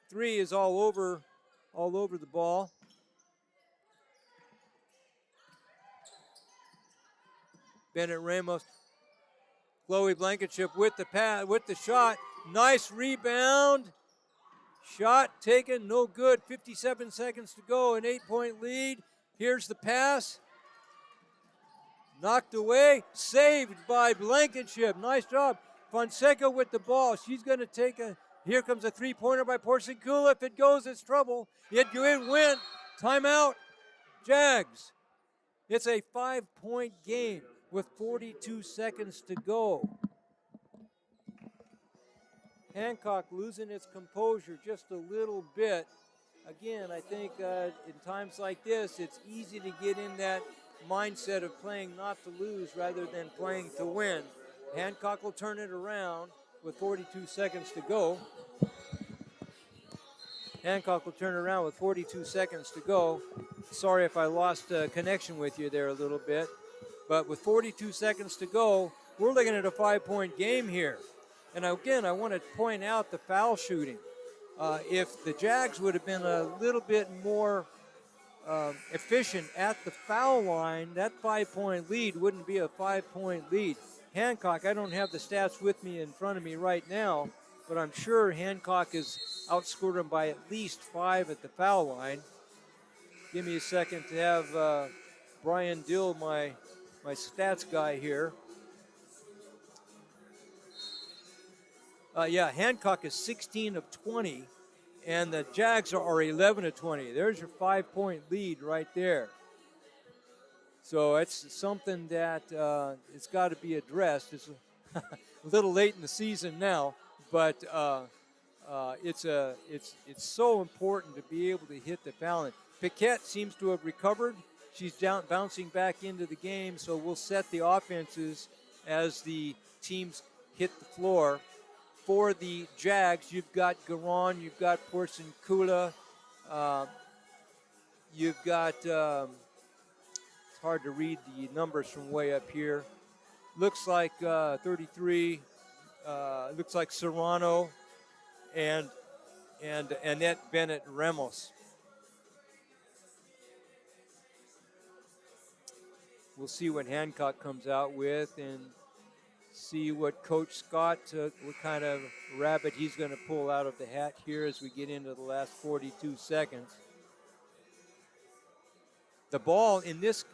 3 is all over the ball. Bennett Ramos. Chloe Blankenship with the shot. Nice rebound. Shot taken, no good. 57 seconds to go, an 8-point lead. Here's the pass. Knocked away, saved by Blankenship. Nice job. Fonseca with the ball. She's going to take here comes a 3-pointer by Porciuncula. If it goes, it's trouble. It went. Timeout. Jags. It's a 5-point game with 42 seconds to go. Hancock losing its composure just a little bit. Again, I think in times like this, it's easy to get in that mindset of playing not to lose rather than playing to win. Hancock will turn it around with 42 seconds to go. Sorry if I lost connection with you there a little bit. But with 42 seconds to go, we're looking at a 5-point game here. And again, I want to point out the foul shooting. If the Jags would have been a little bit more efficient at the foul line, that 5-point lead wouldn't be a 5-point lead. Hancock, I don't have the stats with me in front of me right now, but I'm sure Hancock has outscored them by at least 5 at the foul line. Give me a second to have Brian Dill, my stats guy here. Hancock is 16 of 20, and the Jags are 11 of 20. There's your 5-point lead right there. So it's something that it's got to be addressed. It's a little late in the season now, but it's so important to be able to hit the foul. Piquette seems to have recovered. She's bouncing back into the game, so we'll set the offenses as the teams hit the floor. For the Jags, you've got Garon, you've got Porciuncula, you've got, it's hard to read the numbers from way up here. Looks like 33, looks like Serrano and Annette Bennett Ramos. we'll see what Hancock comes out with and see what Coach Scott, what kind of rabbit he's going to pull out of the hat here as we get into the last 42 seconds. The ball in this,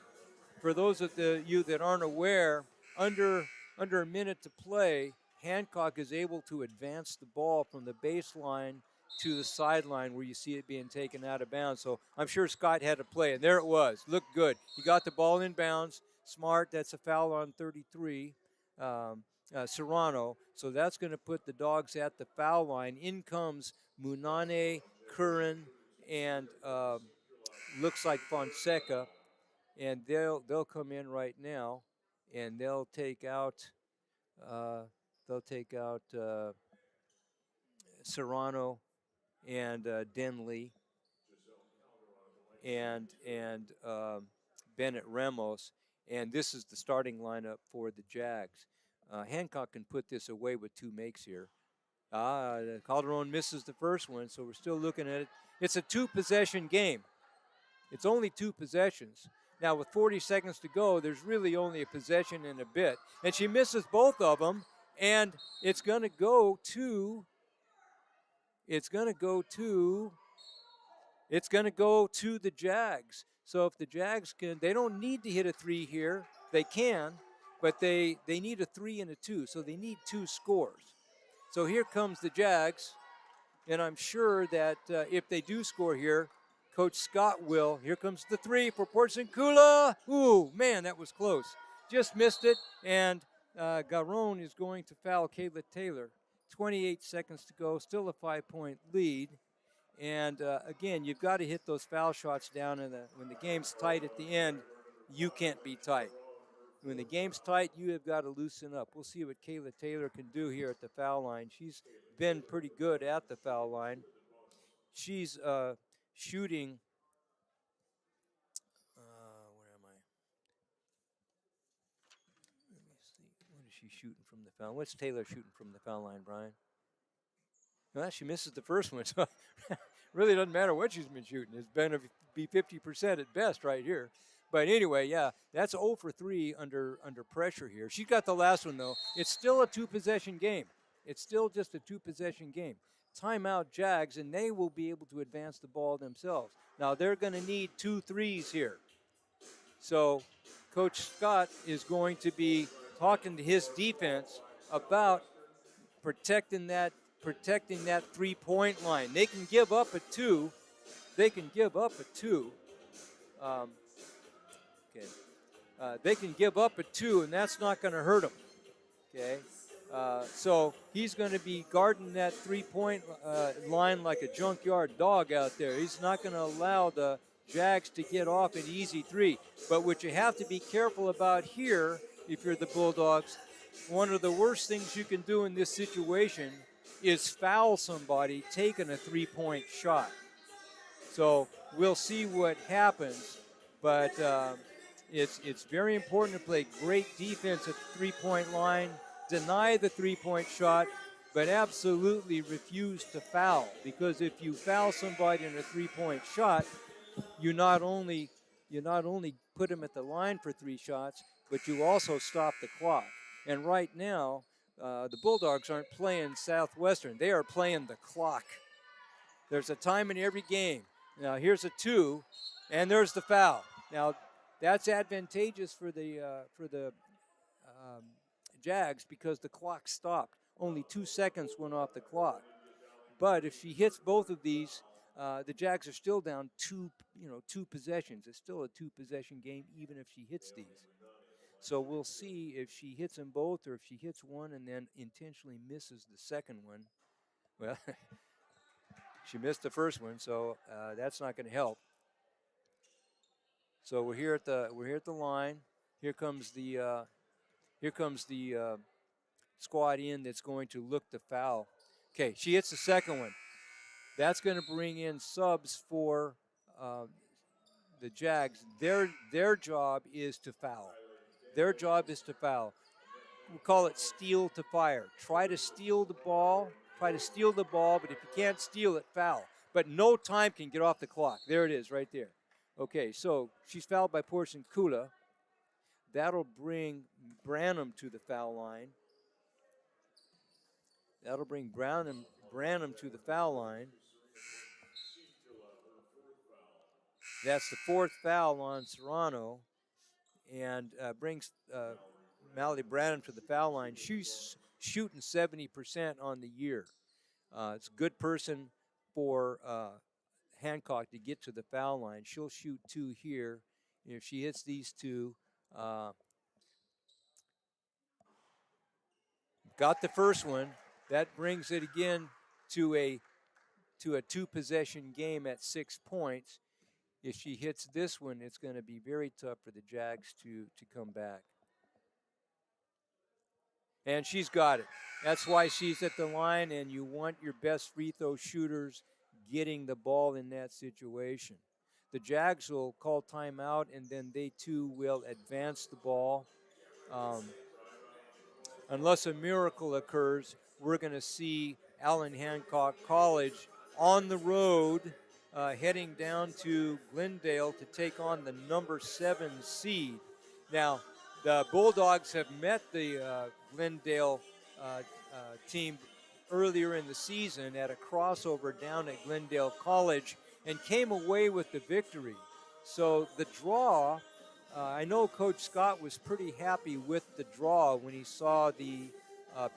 for those of you that aren't aware, under a minute to play, Hancock is able to advance the ball from the baseline to the sideline where you see it being taken out of bounds. So I'm sure Scott had a play, and there it was. Looked good. He got the ball in bounds. Smart. That's a foul on 33. Serrano. So that's going to put the Dogs at the foul line. In comes Munane, Curran, and looks like Fonseca, and they'll come in right now, and they'll take out Serrano and Denley and Bennett Ramos, and this is the starting lineup for the Jags. Hancock can put this away with 2 makes here. Calderon misses the first one, so we're still looking at it. It's a 2-possession game. It's only 2 possessions. Now, with 40 seconds to go, there's really only a possession and a bit. And she misses both of them, and it's going to go to the Jags. So if the Jags can, they don't need to hit a 3 here. They can, but they need a 3 and a 2, so they need 2 scores. So here comes the Jags, and I'm sure that if they do score here, Coach Scott will. Here comes the 3 for Porciuncula. Ooh, man, that was close. Just missed it, and Garon is going to foul Kayla Taylor. 28 seconds to go, still a 5-point lead. And again, you've got to hit those foul shots down when the game's tight at the end. You can't be tight. When the game's tight, you have got to loosen up. We'll see what Kayla Taylor can do here at the foul line. She's been pretty good at the foul line. She's shooting. Where am I? Let me see. What is she shooting from the foul? What's Taylor shooting from the foul line, Brian? Well, she misses the first one, so really doesn't matter what she's been shooting. It's going to be 50% at best right here. But anyway, yeah, that's 0 for 3 under pressure here. She got the last one, though. It's still a 2-possession game. It's still just a 2-possession game. Timeout Jags, and they will be able to advance the ball themselves. Now, they're going to need 2 threes here. So Coach Scott is going to be talking to his defense about protecting that 3-point line. They can give up a 2. They can give up a 2. They can give up a 2, and that's not going to hurt them. Okay. So he's going to be guarding that 3-point line like a junkyard dog out there. He's not going to allow the Jags to get off an easy 3. But what you have to be careful about here, if you're the Bulldogs, one of the worst things you can do in this situation is foul somebody taking a 3-point shot. So we'll see what happens, but it's very important to play great defense at the 3-point line, deny the 3-point shot, but absolutely refuse to foul, because if you foul somebody in a 3-point shot, you not only put them at the line for 3 shots, but you also stop the clock. And right now, the Bulldogs aren't playing Southwestern. They are playing the clock. There's a time in every game. Now, here's a 2, and there's the foul. Now, that's advantageous for the Jags because the clock stopped. Only 2 seconds went off the clock. But if she hits both of these, the Jags are still down 2 possessions. It's still a 2-possession game, even if she hits these. So we'll see if she hits them both or if she hits one and then intentionally misses the second one. Well, she missed the first one, so that's not going to help. So we're here at the line. Here comes the squad in that's going to look to foul. Okay, she hits the second one. That's going to bring in subs for the Jags. Their job is to foul. Their job is to foul. We call it steal to fire. Try to steal the ball, but if you can't steal it, foul. But no time can get off the clock. There it is right there. Okay, so she's fouled by Porciuncula. that'll bring Branham to the foul line. That'll bring Branham to the foul line. That's the 4th foul on Serrano, and brings Mallory Branham to the foul line. She's shooting 70% on the year. It's a good person for Hancock to get to the foul line. She'll shoot 2 here. If she hits these 2, got the first one. That brings it again to a 2-possession game at 6 points. If she hits this one, it's going to be very tough for the Jags to come back. And she's got it. That's why she's at the line, and you want your best free throw shooters getting the ball in that situation. The Jags will call timeout, and then they too will advance the ball. Unless a miracle occurs, we're going to see Allen Hancock College on the road heading down to Glendale to take on the number 7 seed. Now, the Bulldogs have met the Glendale team earlier in the season at a crossover down at Glendale College and came away with the victory. So the draw, I know Coach Scott was pretty happy with the draw when he saw the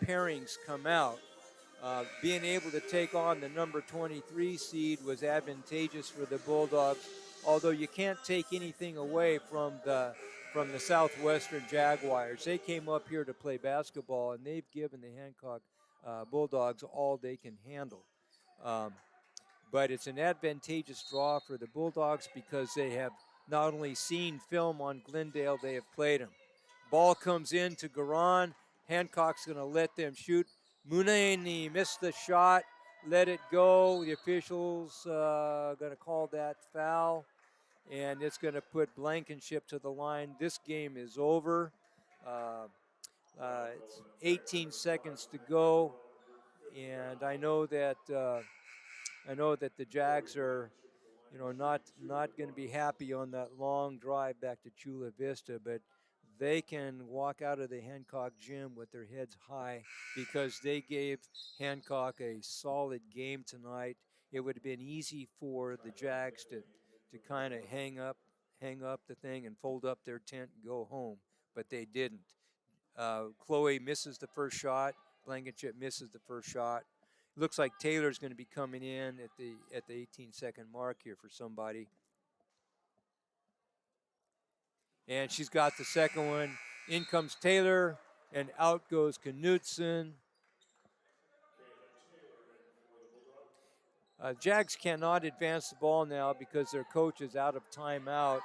pairings come out. Being able to take on the number 23 seed was advantageous for the Bulldogs, although you can't take anything away from the Southwestern Jaguars. They came up here to play basketball, and they've given the Hancock Bulldogs all they can handle. But it's an advantageous draw for the Bulldogs because they have not only seen film on Glendale, they have played them. Ball comes in to Garan. Hancock's going to let them shoot. Muneni missed the shot, let it go. The officials going to call that foul, and it's going to put Blankenship to the line. This game is over. It's 18 seconds to go, and I know that the Jags are, not going to be happy on that long drive back to Chula Vista, but they can walk out of the Hancock gym with their heads high because they gave Hancock a solid game tonight. It would have been easy for the Jags to kind of hang up the thing and fold up their tent and go home, but they didn't. Chloe misses the first shot. Blankenship misses the first shot. Looks like Taylor's going to be coming in at the 18-second mark here for somebody. And she's got the second one. In comes Taylor, and out goes Knudsen. Jags cannot advance the ball now because their coach is out of timeouts.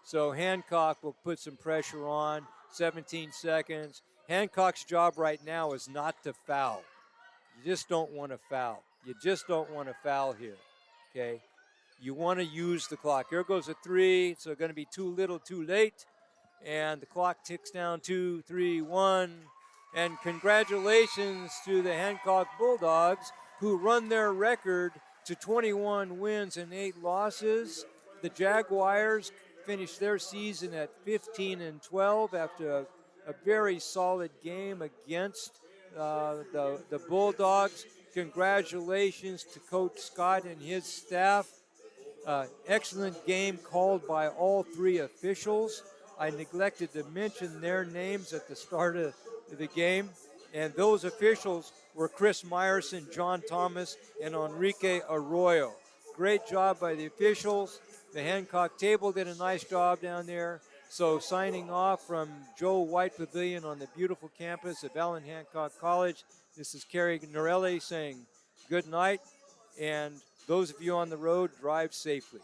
So Hancock will put some pressure on. 17 seconds. Hancock's job right now is not to foul. You just don't want to foul. You just don't want to foul here, okay? You want to use the clock. Here goes a 3, so going to be too little, too late. And the clock ticks down 2, 3, 1. And congratulations to the Hancock Bulldogs, who run their record to 21 wins and 8 losses. The Jaguars finished their season at 15-12 after a very solid game against the Bulldogs. Congratulations to Coach Scott and his staff. Excellent game called by all 3 officials. I neglected to mention their names at the start of the game, and those officials were Chris Myerson, John Thomas, and Enrique Arroyo. Great job by the officials. The Hancock table did a nice job down there. So signing off from Joe White Pavilion on the beautiful campus of Allen Hancock College, this is Kerry Norelli saying good night, and those of you on the road, drive safely.